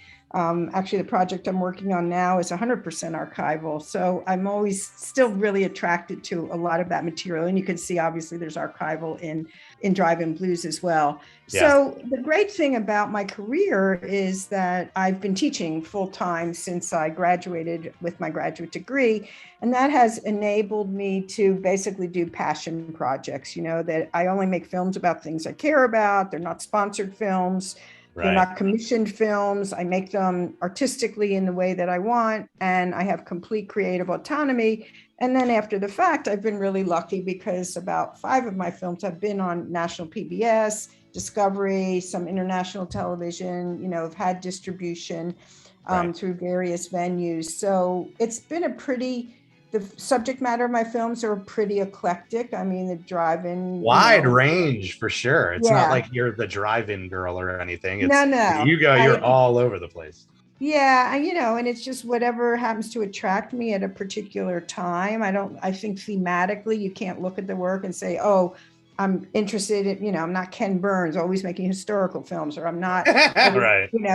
Speaker 3: actually the project I'm working on now is 100% archival. So I'm always still really attracted to a lot of that material. And you can see, obviously, there's archival in Drive-In Blues as well. Yeah. So the great thing about my career is that I've been teaching full time since I graduated with my graduate degree. And that has enabled me to basically do passion projects, that I only make films about things I care about. They're not sponsored films. They're not commissioned films. I make them artistically in the way that I want, and I have complete creative autonomy. And then after the fact, I've been really lucky because about 5 of my films have been on national PBS, Discovery, some international television, have had distribution through various venues. So it's been the subject matter of my films are pretty eclectic. I mean, the drive-in
Speaker 2: wide range for sure. It's not like you're the drive-in girl or anything. It's,
Speaker 3: no.
Speaker 2: You're all over the place.
Speaker 3: Yeah, and it's just whatever happens to attract me at a particular time. I think thematically, you can't look at the work and say, oh, I'm interested in, I'm not Ken Burns always making historical films, or I'm not,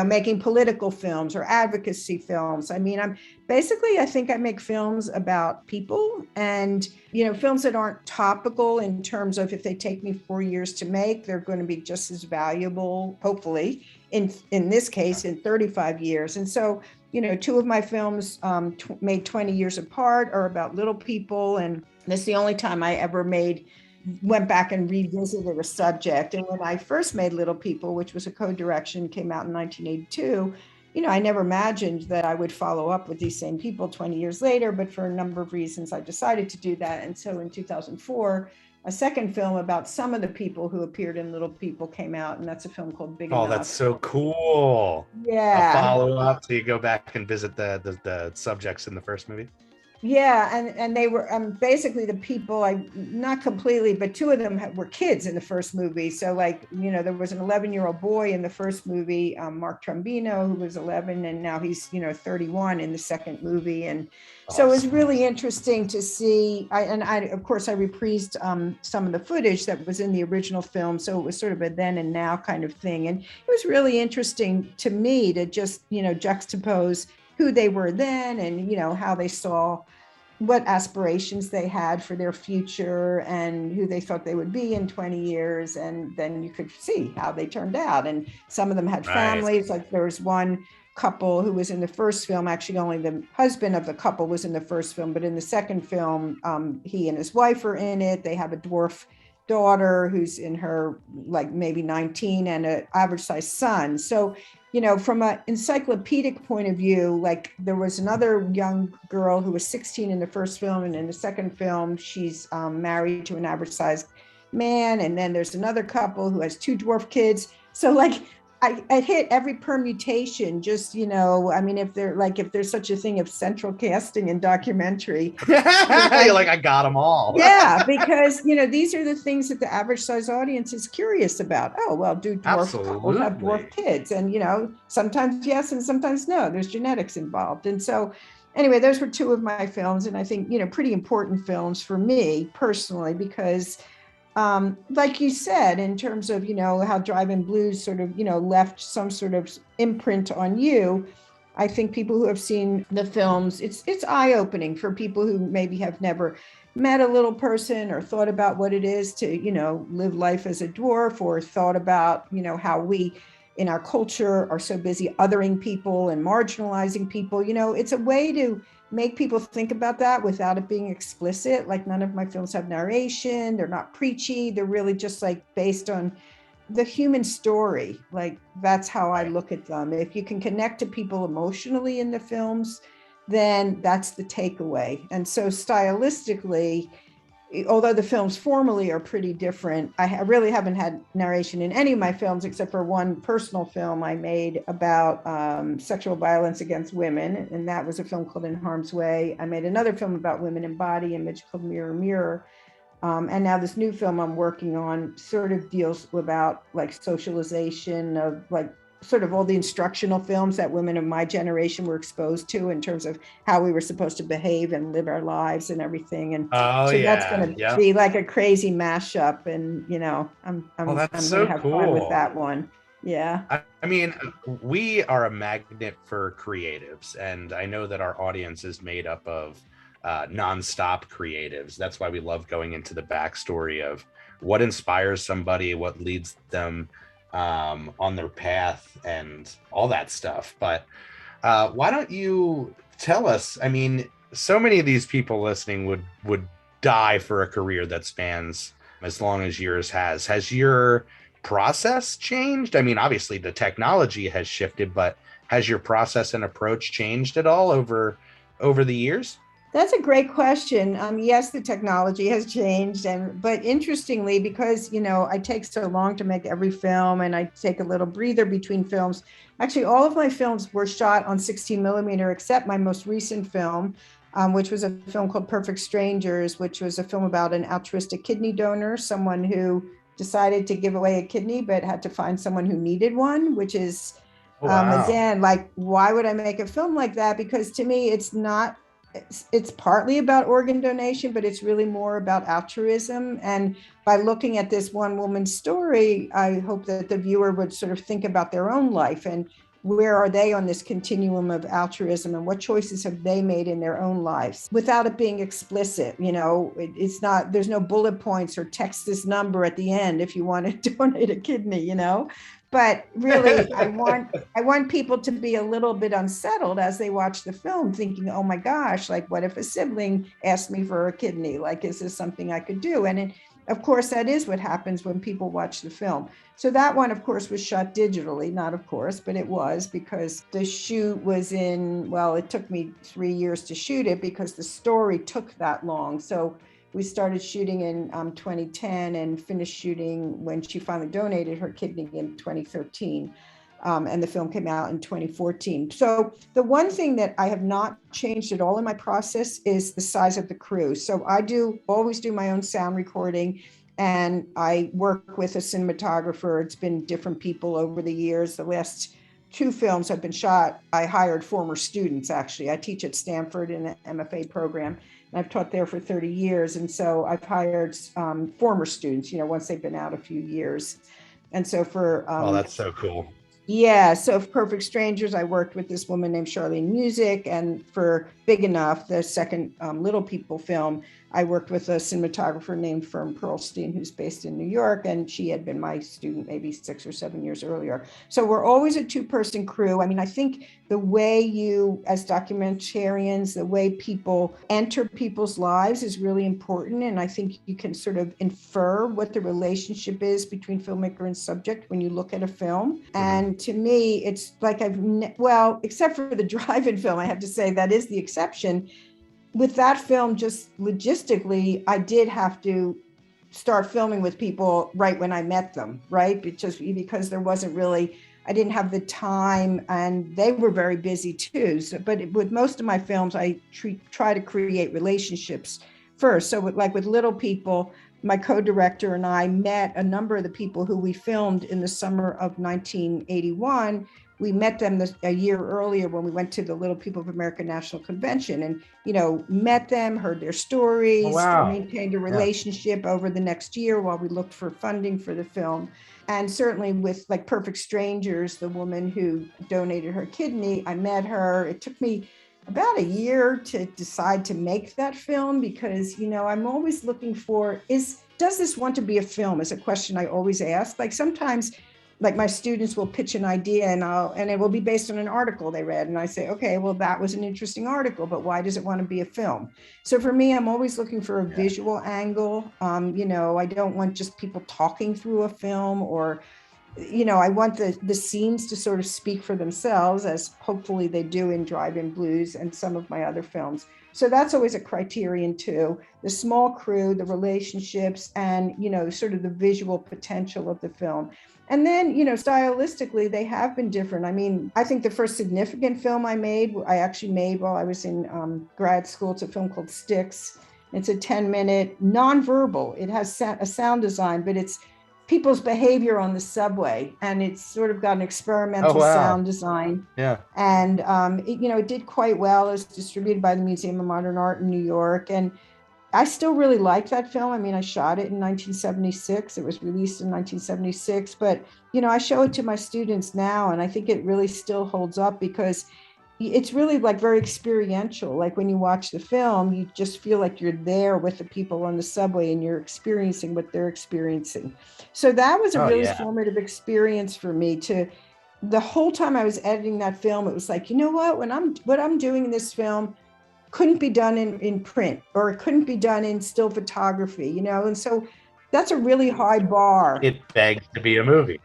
Speaker 3: making political films or advocacy films. I mean, I think I make films about people, and, films that aren't topical in terms of if they take me 4 years to make, they're going to be just as valuable, hopefully, in this case, in 35 years. And so, 2 of my films made 20 years apart are about little people. And that's the only time I ever went back and revisited a subject. And when I first made Little People, which was a co-direction, came out in 1982, I never imagined that I would follow up with these same people 20 years later, but for a number of reasons, I decided to do that. And so in 2004, a second film about some of the people who appeared in Little People came out, and that's a film called Big Enough.
Speaker 2: Oh, that's so cool.
Speaker 3: Yeah.
Speaker 2: A follow-up, so you go back and visit the subjects in the first movie.
Speaker 3: Yeah, and they were basically the people, not completely, but two of them were kids in the first movie. So like, there was an 11-year-old boy in the first movie, Mark Trombino, who was 11, and now he's 31 in the second movie. And so it was really interesting to see. I of course I reprised some of the footage that was in the original film, so it was sort of a then and now kind of thing. And it was really interesting to me to just juxtapose who they were then, and how they saw what aspirations they had for their future and who they thought they would be in 20 years. And then you could see how they turned out. And some of them had families. Like there was one couple who was in the first film. Actually, only the husband of the couple was in the first film, but in the second film, he and his wife are in it. They have a dwarf daughter who's in her like maybe 19, and an average sized son. So from an encyclopedic point of view, like there was another young girl who was 16 in the first film, and in the second film, she's married to an average sized man. And then there's another couple who has two dwarf kids. So like I hit every permutation, just, if there's such a thing of central casting in documentary.
Speaker 2: You're like, I got them all.
Speaker 3: Yeah, because, these are the things that the average size audience is curious about. Oh, well, do dwarf couples have dwarf kids? And, sometimes yes, and sometimes no, there's genetics involved. And so anyway, those were two of my films. And I think, pretty important films for me personally, because like you said, in terms of, how Drive-In Blues sort of, left some sort of imprint on you. I think people who have seen the films, it's eye-opening for people who maybe have never met a little person or thought about what it is to, live life as a dwarf, or thought about, how we in our culture are so busy othering people and marginalizing people. It's a way to make people think about that without it being explicit. Like none of my films have narration. They're not preachy. They're really just like based on the human story. Like that's how I look at them. If you can connect to people emotionally in the films, then that's the takeaway. And so stylistically, although the films formally are pretty different, I really haven't had narration in any of my films except for one personal film I made about sexual violence against women. And that was a film called In Harm's Way. I made another film about women and body image called Mirror, Mirror. And now this new film I'm working on sort of deals about like socialization of like sort of all the instructional films that women of my generation were exposed to in terms of how we were supposed to behave and live our lives and everything. And that's going to be like a crazy mashup. And, I'm going to have fun with that one. Yeah.
Speaker 2: I mean, we are a magnet for creatives, and I know that our audience is made up of nonstop creatives. That's why we love going into the backstory of what inspires somebody, what leads them on their path and all that stuff. But why don't you tell us, I mean, so many of these people listening would die for a career that spans as long as yours has. Has your process changed? I mean, obviously the technology has shifted, but has your process and approach changed at all over the years?
Speaker 3: That's a great question. Yes, the technology has changed, but interestingly, because I take so long to make every film, and I take a little breather between films. Actually, all of my films were shot on 16 millimeter, except my most recent film, which was a film called Perfect Strangers, which was a film about an altruistic kidney donor, someone who decided to give away a kidney, but had to find someone who needed one, which is, again, like, why would I make a film like that? Because to me, it's partly about organ donation, but it's really more about altruism. And by looking at this one woman's story, I hope that the viewer would sort of think about their own life and where are they on this continuum of altruism, and what choices have they made in their own lives without it being explicit. It's not, there's no bullet points or text this number at the end if you want to donate a kidney, But really, I want people to be a little bit unsettled as they watch the film, thinking, oh my gosh, like what if a sibling asked me for a kidney? Like, is this something I could do? And of course, that is what happens when people watch the film. So that one, of course, was shot digitally, not of course, but it was, because the shoot was it took me 3 years to shoot it because the story took that long. So we started shooting in 2010 and finished shooting when she finally donated her kidney in 2013. And the film came out in 2014. So the one thing that I have not changed at all in my process is the size of the crew. So I always do my own sound recording, and I work with a cinematographer. It's been different people over the years. The last 2 films have been shot. I hired former students, actually. I teach at Stanford in an MFA program, and I've taught there for 30 years. And so I've hired former students, once they've been out a few years. And so for
Speaker 2: oh, that's so cool.
Speaker 3: Yeah, so for Perfect Strangers, I worked with this woman named Charlene Music, and for Big Enough, the second Little People film, I worked with a cinematographer named Fern Perlstein, who's based in New York, and she had been my student maybe 6 or 7 years earlier. So we're always a 2-person crew. I mean, I think the way you, as documentarians, the way people enter people's lives is really important. And I think you can sort of infer what the relationship is between filmmaker and subject when you look at a film. And to me, it's like except for the drive-in film, I have to say that is the exception. With that film, just logistically, I did have to start filming with people right when I met them, right? Because there wasn't really, I didn't have the time, and they were very busy too. So, but with most of my films, I try to create relationships first. So with Little People, my co-director and I met a number of the people who we filmed in the summer of 1981. We met them a year earlier when we went to the Little People of America National Convention, and, met them, heard their stories, maintained a relationship over the next year while we looked for funding for the film. And certainly with like Perfect Strangers, the woman who donated her kidney, I met her. It took me about a year to decide to make that film because, I'm always looking for, does this want to be a film, is a question I always ask. Like sometimes, like my students will pitch an idea and it will be based on an article they read. And I say, okay, well, that was an interesting article, but why does it want to be a film? So for me, I'm always looking for a visual angle. I don't want just people talking through a film or, I want the scenes to sort of speak for themselves, as hopefully they do in Drive-In Blues and some of my other films. So that's always a criterion too. The small crew, the relationships, and, sort of the visual potential of the film. And then, stylistically, they have been different. I mean, I think the first significant film I actually made while I was in grad school. It's a film called Sticks. It's a 10-minute nonverbal. It has a sound design, but it's people's behavior on the subway. And it's sort of got an experimental sound design.
Speaker 2: Yeah.
Speaker 3: And, it did quite well. It was distributed by the Museum of Modern Art in New York. And I still really like that film. I mean, I shot it in 1976. It was released in 1976, but, I show it to my students now, and I think it really still holds up because it's really like very experiential. Like when you watch the film, you just feel like you're there with the people on the subway and you're experiencing what they're experiencing. So that was a really formative experience for me the whole time I was editing that film, it was like, what I'm doing in this film couldn't be done in print, or it couldn't be done in still photography, and so that's a really high bar.
Speaker 2: It begs to be a movie.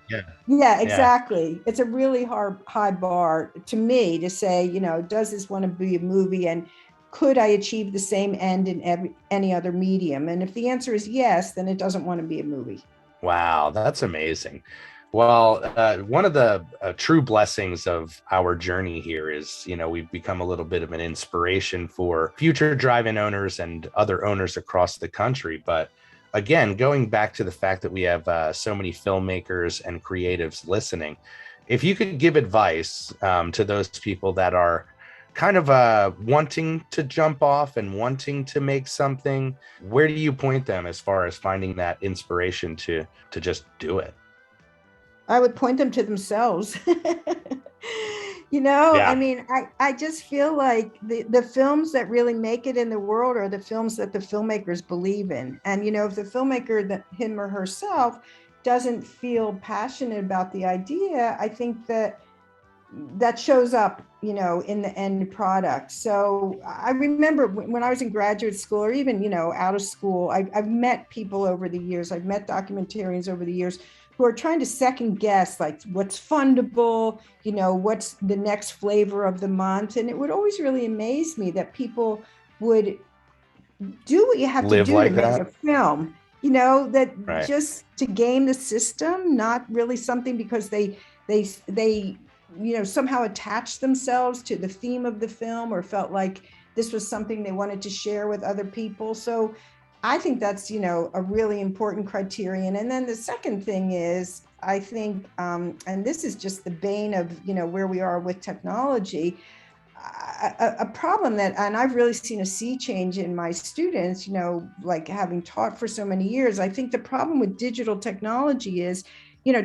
Speaker 3: Yeah, exactly. Yeah. It's a really high bar to me to say, does this want to be a movie, and could I achieve the same end in any other medium? And if the answer is yes, then it doesn't want to be a movie.
Speaker 2: Wow, that's amazing. Well, one of the true blessings of our journey here is, we've become a little bit of an inspiration for future drive-in owners and other owners across the country. But again, going back to the fact that we have so many filmmakers and creatives listening, if you could give advice to those people that are kind of wanting to jump off and wanting to make something, where do you point them as far as finding that inspiration to just do it?
Speaker 3: I would point them to themselves. I mean, I just feel like the films that really make it in the world are the films that the filmmakers believe in. And, if the filmmaker, him or herself, doesn't feel passionate about the idea, I think that shows up, in the end product. So I remember when I was in graduate school, or even, out of school, I've met people over the years. I've met documentarians over the years who are trying to second guess, like what's fundable, what's the next flavor of the month. And it would always really amaze me that people would do what you have to do to make a film. that
Speaker 2: Right.
Speaker 3: just to game the system, not really something because they somehow attached themselves to the theme of the film or felt like this was something they wanted to share with other people. So I think that's, a really important criterion. And then the second thing is, I think, and this is just the bane of, where we are with technology, a problem that, and I've really seen a sea change in my students, like having taught for so many years. I think the problem with digital technology is,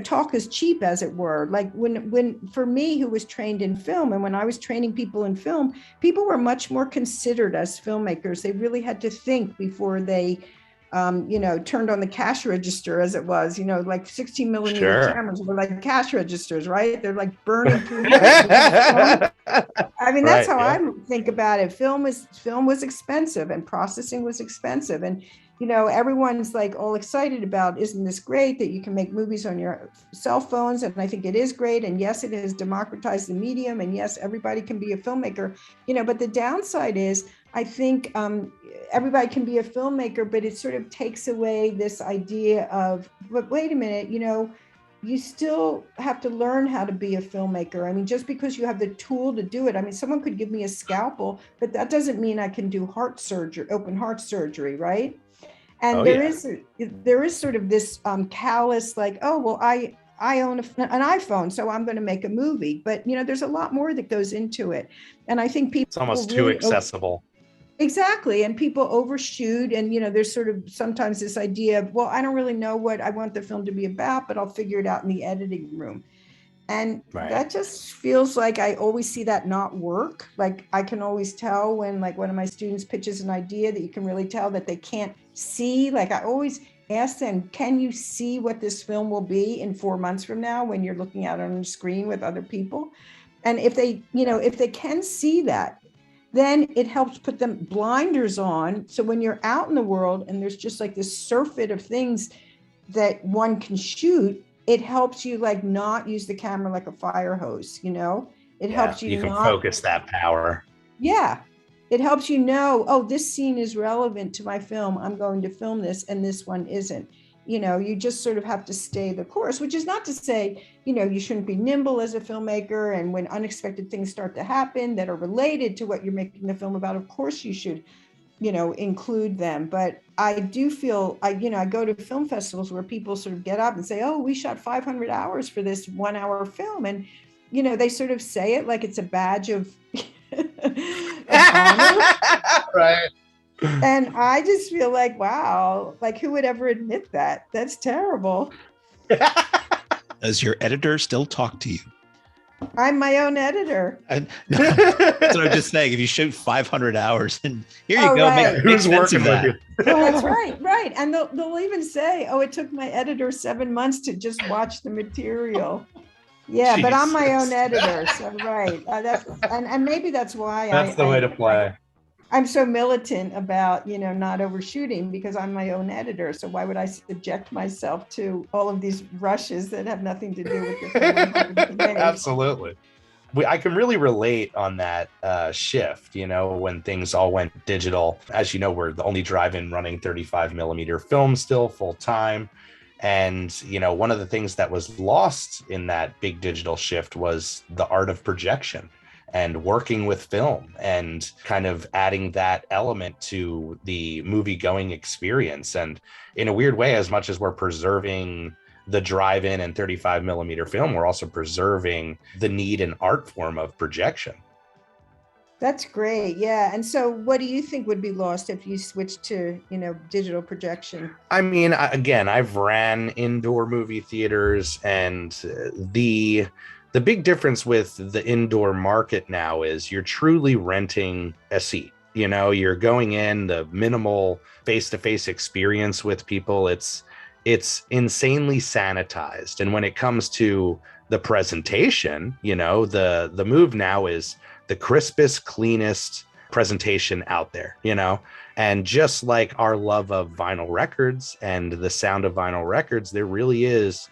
Speaker 3: talk is cheap, as it were. Like when for me, who was trained in film, and when I was training people in film, people were much more considered as filmmakers. They really had to think before they turned on the cash register, as it was, like 16 millimeter
Speaker 2: Sure.
Speaker 3: cameras were like cash registers, right? They're like burning through. I mean, that's
Speaker 2: Right,
Speaker 3: how
Speaker 2: yeah.
Speaker 3: I think about it. Film was expensive and processing was expensive. And, everyone's like all excited about, isn't this great that you can make movies on your cell phones? And I think it is great. And yes, it has democratized the medium. And yes, everybody can be a filmmaker, but the downside is, I think everybody can be a filmmaker, but it sort of takes away this idea of, but wait a minute, you still have to learn how to be a filmmaker. I mean, just because you have the tool to do it, I mean, someone could give me a scalpel, but that doesn't mean I can do open heart surgery, right? And there is sort of this callous, like, oh, well, I own an iPhone, so I'm going to make a movie. But, there's a lot more that goes into it. And I think people—
Speaker 2: It's almost too accessible.
Speaker 3: Exactly. And people overshoot. And, there's sort of sometimes this idea of, well, I don't really know what I want the film to be about, but I'll figure it out in the editing room. And that just feels like I always see that not work. Like I can always tell when like one of my students pitches an idea that you can really tell that they can't see. Like I always ask them, can you see what this film will be in 4 months from now when you're looking at it on the screen with other people? And if they, if they can see that, then it helps put them blinders on. So when you're out in the world and there's just like this surfeit of things that one can shoot, it helps you like not use the camera like a fire hose, it helps you
Speaker 2: can
Speaker 3: not
Speaker 2: focus that power.
Speaker 3: Yeah. It helps oh, this scene is relevant to my film. I'm going to film this and this one isn't. You just sort of have to stay the course, which is not to say, you shouldn't be nimble as a filmmaker. And when unexpected things start to happen that are related to what you're making the film about, of course you should, include them. But I do feel, I go to film festivals where people sort of get up and say, oh, we shot 500 hours for this 1 hour film. And, they sort of say it like it's a badge of honor.
Speaker 2: Right.
Speaker 3: And I just feel like, wow, like who would ever admit that? That's terrible.
Speaker 4: Does your editor still talk to you?
Speaker 3: I'm my own editor.
Speaker 4: No, that's what I'm just saying. If you shoot 500 hours, and here you go,
Speaker 3: right.
Speaker 4: make
Speaker 2: Who's
Speaker 4: sense
Speaker 2: working
Speaker 4: of
Speaker 2: with
Speaker 4: that.
Speaker 2: you?
Speaker 3: Well, that's right. And they'll even say, oh, it took my editor 7 months to just watch the material. Yeah, but I'm my own editor. So right. And maybe that's why
Speaker 2: That's the way to play.
Speaker 3: I'm so militant about, not overshooting because I'm my own editor. So why would I subject myself to all of these rushes that have nothing to do with the film?
Speaker 2: Absolutely. I can really relate on that shift, when things all went digital. As you know, we're the only drive-in running 35 millimeter film still full time. And, one of the things that was lost in that big digital shift was the art of projection and working with film and kind of adding that element to the movie going experience. And in a weird way, as much as we're preserving the drive-in and 35 millimeter film, we're also preserving the need and art form of projection.
Speaker 3: That's great. Yeah. And so what do you think would be lost if you switched to, digital projection?
Speaker 2: I mean, again, I've ran indoor movie theaters, and the big difference with the indoor market now is you're truly renting a seat. You're going in, the minimal face-to-face experience with people. It's insanely sanitized. And when it comes to the presentation, the move now is the crispest, cleanest presentation out there, and just like our love of vinyl records and the sound of vinyl records, there really is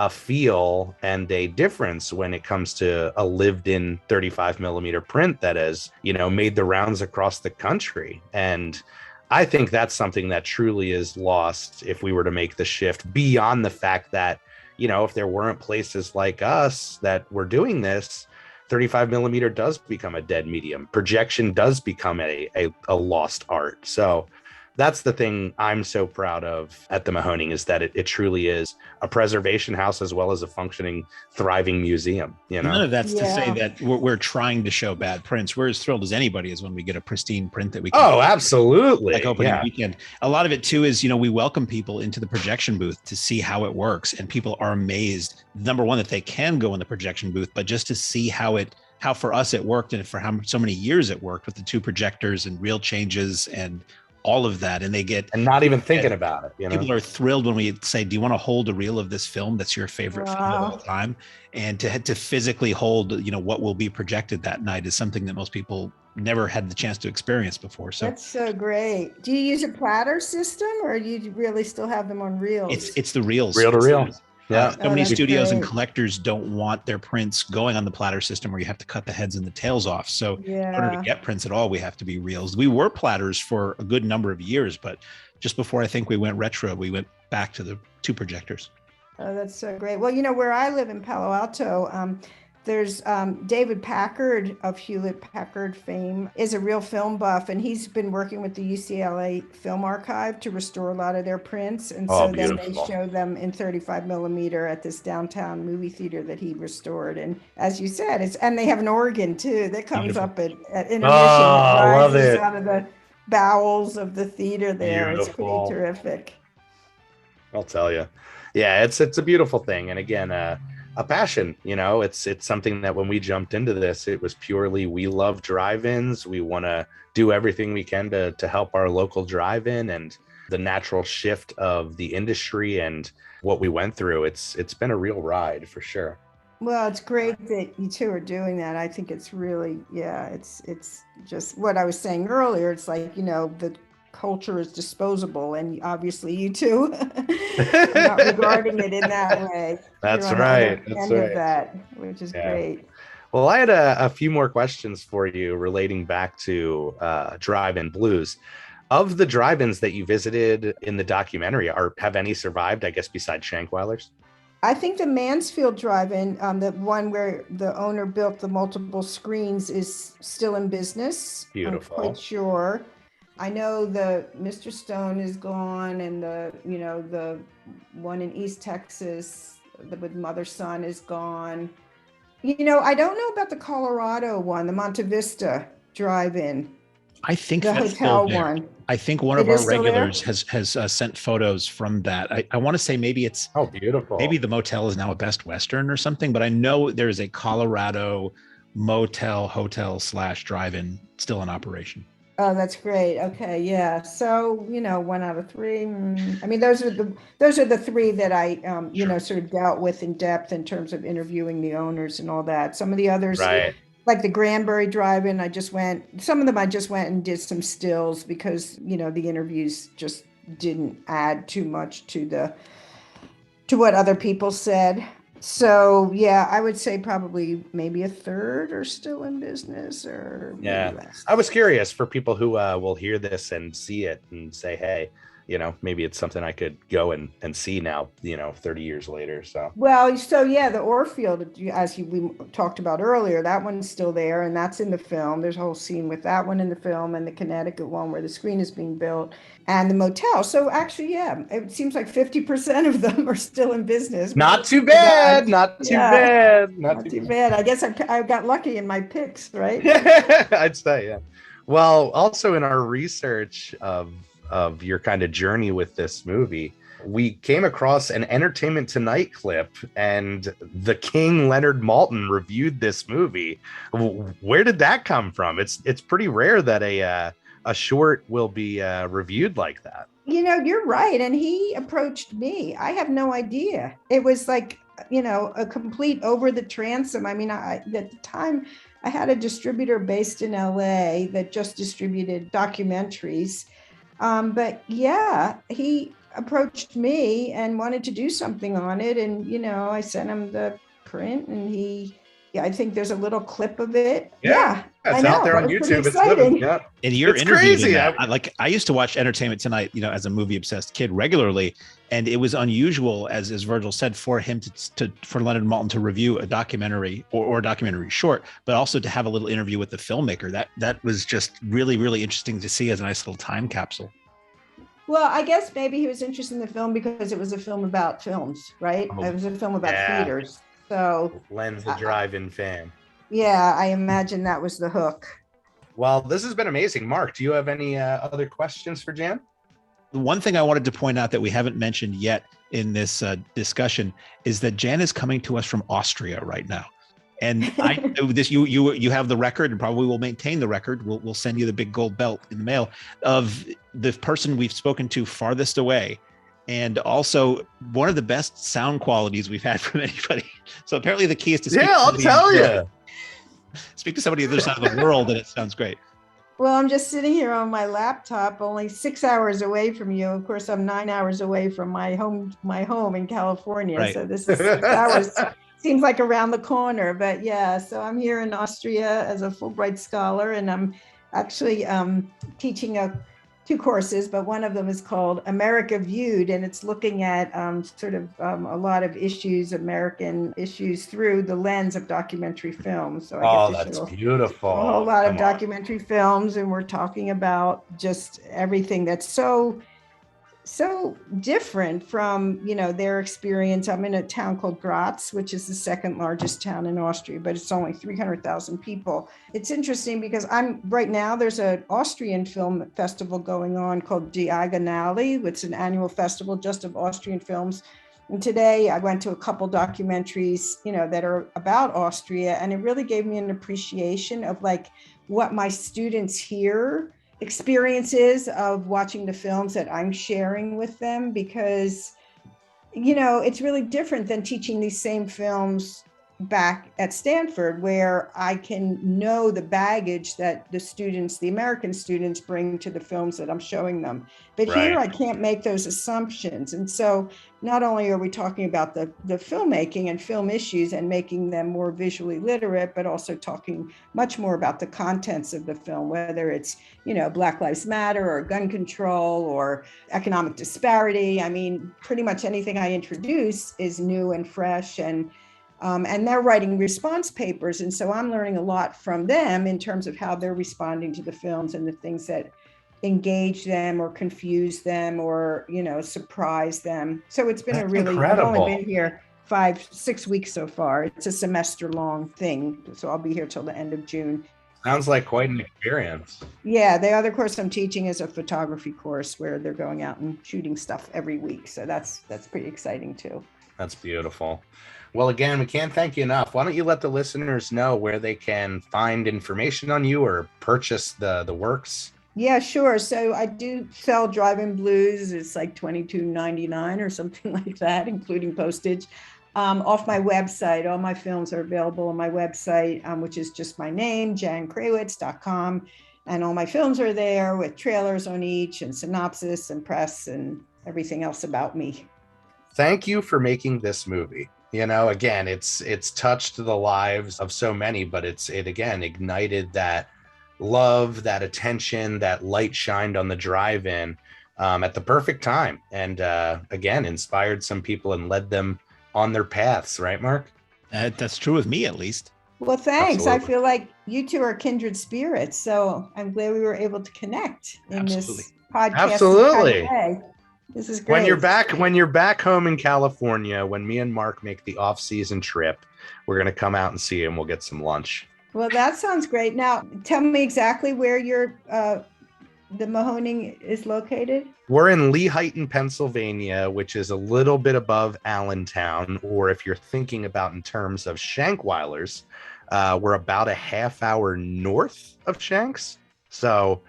Speaker 2: a feel and a difference when it comes to a lived-in 35 millimeter print that has, made the rounds across the country. And I think that's something that truly is lost if we were to make the shift beyond the fact that, if there weren't places like us that were doing this, 35 millimeter does become a dead medium. Projection does become a lost art. So that's the thing I'm so proud of at the Mahoning, is that it truly is a preservation house as well as a functioning, thriving museum.
Speaker 4: None of that's to say that we're trying to show bad prints. We're as thrilled as anybody is when we get a pristine print that we can.
Speaker 2: Oh, absolutely.
Speaker 4: Like opening weekend. A lot of it too is, we welcome people into the projection booth to see how it works, and people are amazed. Number one, that they can go in the projection booth, but just to see how for us it worked, and for how so many years it worked with the 2 projectors and reel changes and all of that. And and
Speaker 2: not even thinking about it.
Speaker 4: People are thrilled when we say, do you want to hold a reel of this film that's your favorite film of all time? And to physically hold, what will be projected that night is something that most people never had the chance to experience before. So
Speaker 3: that's so great. Do you use a platter system, or do you really still have them on reels?
Speaker 4: It's the reels.
Speaker 2: Reel to reel. Yeah.
Speaker 4: So many studios and collectors don't want their prints going on the platter system where you have to cut the heads and the tails off. So in order to get prints at all, we have to be reels. We were platters for a good number of years, but just before I think we went retro, we went back to the 2 projectors.
Speaker 3: Oh, that's so great. Well, where I live in Palo Alto, there's David Packard of Hewlett-Packard fame is a real film buff, and he's been working with the UCLA Film Archive to restore a lot of their prints. And so then they show them in 35 millimeter at this downtown movie theater that he restored. And as you said, and they have an organ too that comes up at intermission.
Speaker 2: I love it.
Speaker 3: Out of the bowels of the theater there. Beautiful. It's pretty terrific.
Speaker 2: I'll tell you. Yeah, it's a beautiful thing. And again, a passion, it's something that when we jumped into this, it was purely, we love drive-ins. We want to do everything we can to help our local drive-in, and the natural shift of the industry and what we went through. It's been a real ride for sure.
Speaker 3: Well, it's great that you two are doing that. I think it's really, it's just what I was saying earlier. It's like, the culture is disposable, and obviously you two are not regarding it in that way.
Speaker 2: That's right.
Speaker 3: That's right. Of that, which is great.
Speaker 2: Well, I had a few more questions for you relating back to drive-in blues. Of the drive-ins that you visited in the documentary, have any survived, I guess, besides Shankweiler's?
Speaker 3: I think the Mansfield Drive-In, the one where the owner built the multiple screens, is still in business.
Speaker 2: Beautiful.
Speaker 3: I'm quite sure. I know the Mr. Stone is gone, and the one in East Texas with Mother Son is gone. I don't know about the Colorado one, the Monte Vista Drive-In.
Speaker 4: I think
Speaker 3: the
Speaker 4: that's
Speaker 3: hotel
Speaker 4: still there.
Speaker 3: one.
Speaker 4: I think one of our regulars has sent photos from that. I want to say maybe it's
Speaker 2: beautiful.
Speaker 4: Maybe the motel is now a Best Western or something, but I know there is a Colorado motel, hotel / drive-in still in operation.
Speaker 3: Oh, that's great. Okay, yeah. So 1 out of 3. I mean, those are the 3 that I sort of dealt with in depth in terms of interviewing the owners and all that. Some of the others, like the Granbury Drive-In, some of them I just went and did some stills because the interviews just didn't add too much to what other people said. So yeah, I would say probably maybe a third are still in business, or maybe less.
Speaker 2: I was curious for people who will hear this and see it and say, hey, maybe it's something I could go and see now, 30 years later. So
Speaker 3: the Orfield, as we talked about earlier, that one's still there, and that's in the film. There's a whole scene with that one in the film, and the Connecticut one where the screen is being built, and the motel. So actually, it seems like 50% of them are still in business.
Speaker 2: Not too bad. Not too bad.
Speaker 3: I guess I got lucky in my picks, right?
Speaker 2: I'd say, yeah. Well, also in our research of your kind of journey with this movie, we came across an Entertainment Tonight clip, and the King Leonard Maltin reviewed this movie. Where did that come from? It's pretty rare that a short will be reviewed like that.
Speaker 3: You're right. And he approached me. I have no idea. It was like, a complete over the transom. I mean, at the time, I had a distributor based in LA that just distributed documentaries. But yeah, he approached me and wanted to do something on it. And, I sent him the print, and he Yeah, I think there's a little clip of it.
Speaker 2: Yeah, it's out there on YouTube. It's living. Yeah.
Speaker 4: And you're
Speaker 2: It's
Speaker 4: interviewed
Speaker 2: crazy.
Speaker 4: in that. I used to watch Entertainment Tonight, as a movie obsessed kid regularly, and it was unusual, as Virgil said, for him for Leonard Maltin to review a documentary or a documentary short, but also to have a little interview with the filmmaker. That was just really, really interesting to see as a nice little time capsule.
Speaker 3: Well, I guess maybe he was interested in the film because it was a film about films, right? It was a film about theaters. So
Speaker 2: Len's a drive-in fan.
Speaker 3: Yeah, I imagine that was the hook.
Speaker 2: Well, this has been amazing. Mark, do you have any other questions for Jan?
Speaker 4: The one thing I wanted to point out that we haven't mentioned yet in this discussion is that Jan is coming to us from Austria right now. And you have the record, and probably will maintain the record. We'll send you the big gold belt in the mail of the person we've spoken to farthest away. And also one of the best sound qualities we've had from anybody. So apparently the key is to speak.
Speaker 2: Yeah, I'll tell you.
Speaker 4: Speak to somebody on the other side of the world, and it sounds great.
Speaker 3: Well, I'm just sitting here on my laptop, only 6 hours away from you. Of course, I'm 9 hours away from my home in California.
Speaker 4: Right.
Speaker 3: So this is 6 hours. Seems like around the corner, but yeah. So I'm here in Austria as a Fulbright scholar, and I'm actually teaching two courses, but one of them is called America Viewed, and it's looking at a lot of American issues through the lens of documentary films. So I get to show
Speaker 2: beautiful.
Speaker 3: a whole lot of documentary films, and we're talking about just everything that's so different from their experience. I'm in a town called Graz, which is the second largest town in Austria, but it's only 300,000 people. It's interesting because right now there's an Austrian film festival going on called Diagonale. It's an annual festival just of Austrian films. And today I went to a couple documentaries, that are about Austria, and it really gave me an appreciation of what my students here experiences of watching the films that I'm sharing with them, because, it's really different than teaching these same films back at Stanford, where I can know the baggage that the American students bring to the films that I'm showing them. But Here I can't make those assumptions. And so not only are we talking about the filmmaking and film issues and making them more visually literate, but also talking much more about the contents of the film, whether it's, Black Lives Matter or gun control or economic disparity. I mean, pretty much anything I introduce is new and fresh, and they're writing response papers. And so I'm learning a lot from them in terms of how they're responding to the films and the things that engage them or confuse them or, surprise them. So it's been
Speaker 2: incredible.
Speaker 3: I've only been here 5-6 weeks so far. It's a semester long thing. So I'll be here till the end of June.
Speaker 2: Sounds like quite an experience.
Speaker 3: Yeah, the other course I'm teaching is a photography course where they're going out and shooting stuff every week. So that's pretty exciting too.
Speaker 2: That's beautiful. Well, again, we can't thank you enough. Why don't you let the listeners know where they can find information on you or purchase the works?
Speaker 3: Yeah, sure. So I do sell Drive-In Blues. It's like $22.99 or something like that, including postage. Off my website, all my films are available on my website, which is just my name, jankrawitz.com. And all my films are there with trailers on each and synopsis and press and everything else about me.
Speaker 2: Thank you for making this movie. Again, it's touched the lives of so many, but it again ignited that love, that attention, that light shined on the drive-in at the perfect time. And again, inspired some people and led them on their paths. Right, Mark?
Speaker 4: That's true with me, at least.
Speaker 3: Well, thanks.
Speaker 2: Absolutely.
Speaker 3: I feel like you two are kindred spirits. So I'm glad we were able to connect in this podcast.
Speaker 2: Absolutely.
Speaker 3: This is great.
Speaker 2: When you're back home in California, when me and Mark make the off-season trip, we're going to come out and see you and we'll get some lunch.
Speaker 3: Well, that sounds great. Now, tell me exactly where the Mahoning is located.
Speaker 2: We're in Lehighton, Pennsylvania, which is a little bit above Allentown, or if you're thinking about in terms of Shankweiler's, we're about a half hour north of Shanks. So,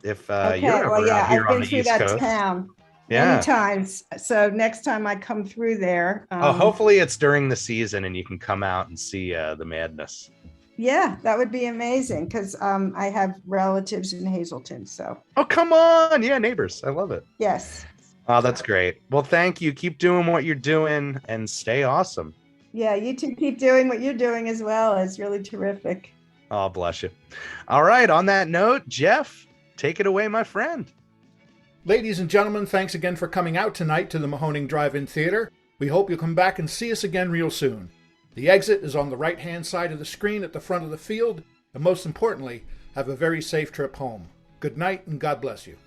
Speaker 2: if you're ever out here on the East Coast.
Speaker 3: Town many times. So next time I come through there.
Speaker 2: Hopefully it's during the season and you can come out and see the madness.
Speaker 3: Yeah, that would be amazing because I have relatives in Hazleton. So.
Speaker 2: Oh, come on. Yeah, neighbors. I love it.
Speaker 3: Yes.
Speaker 2: Oh, that's great. Well, thank you. Keep doing what you're doing and stay awesome.
Speaker 3: Yeah, you two keep doing what you're doing as well. It's really terrific.
Speaker 2: Oh, bless you. All right. On that note, Jeff, take it away, my friend.
Speaker 1: Ladies and gentlemen, thanks again for coming out tonight to the Mahoning Drive-In Theater. We hope you'll come back and see us again real soon. The exit is on the right-hand side of the screen at the front of the field, and most importantly, have a very safe trip home. Good night and God bless you.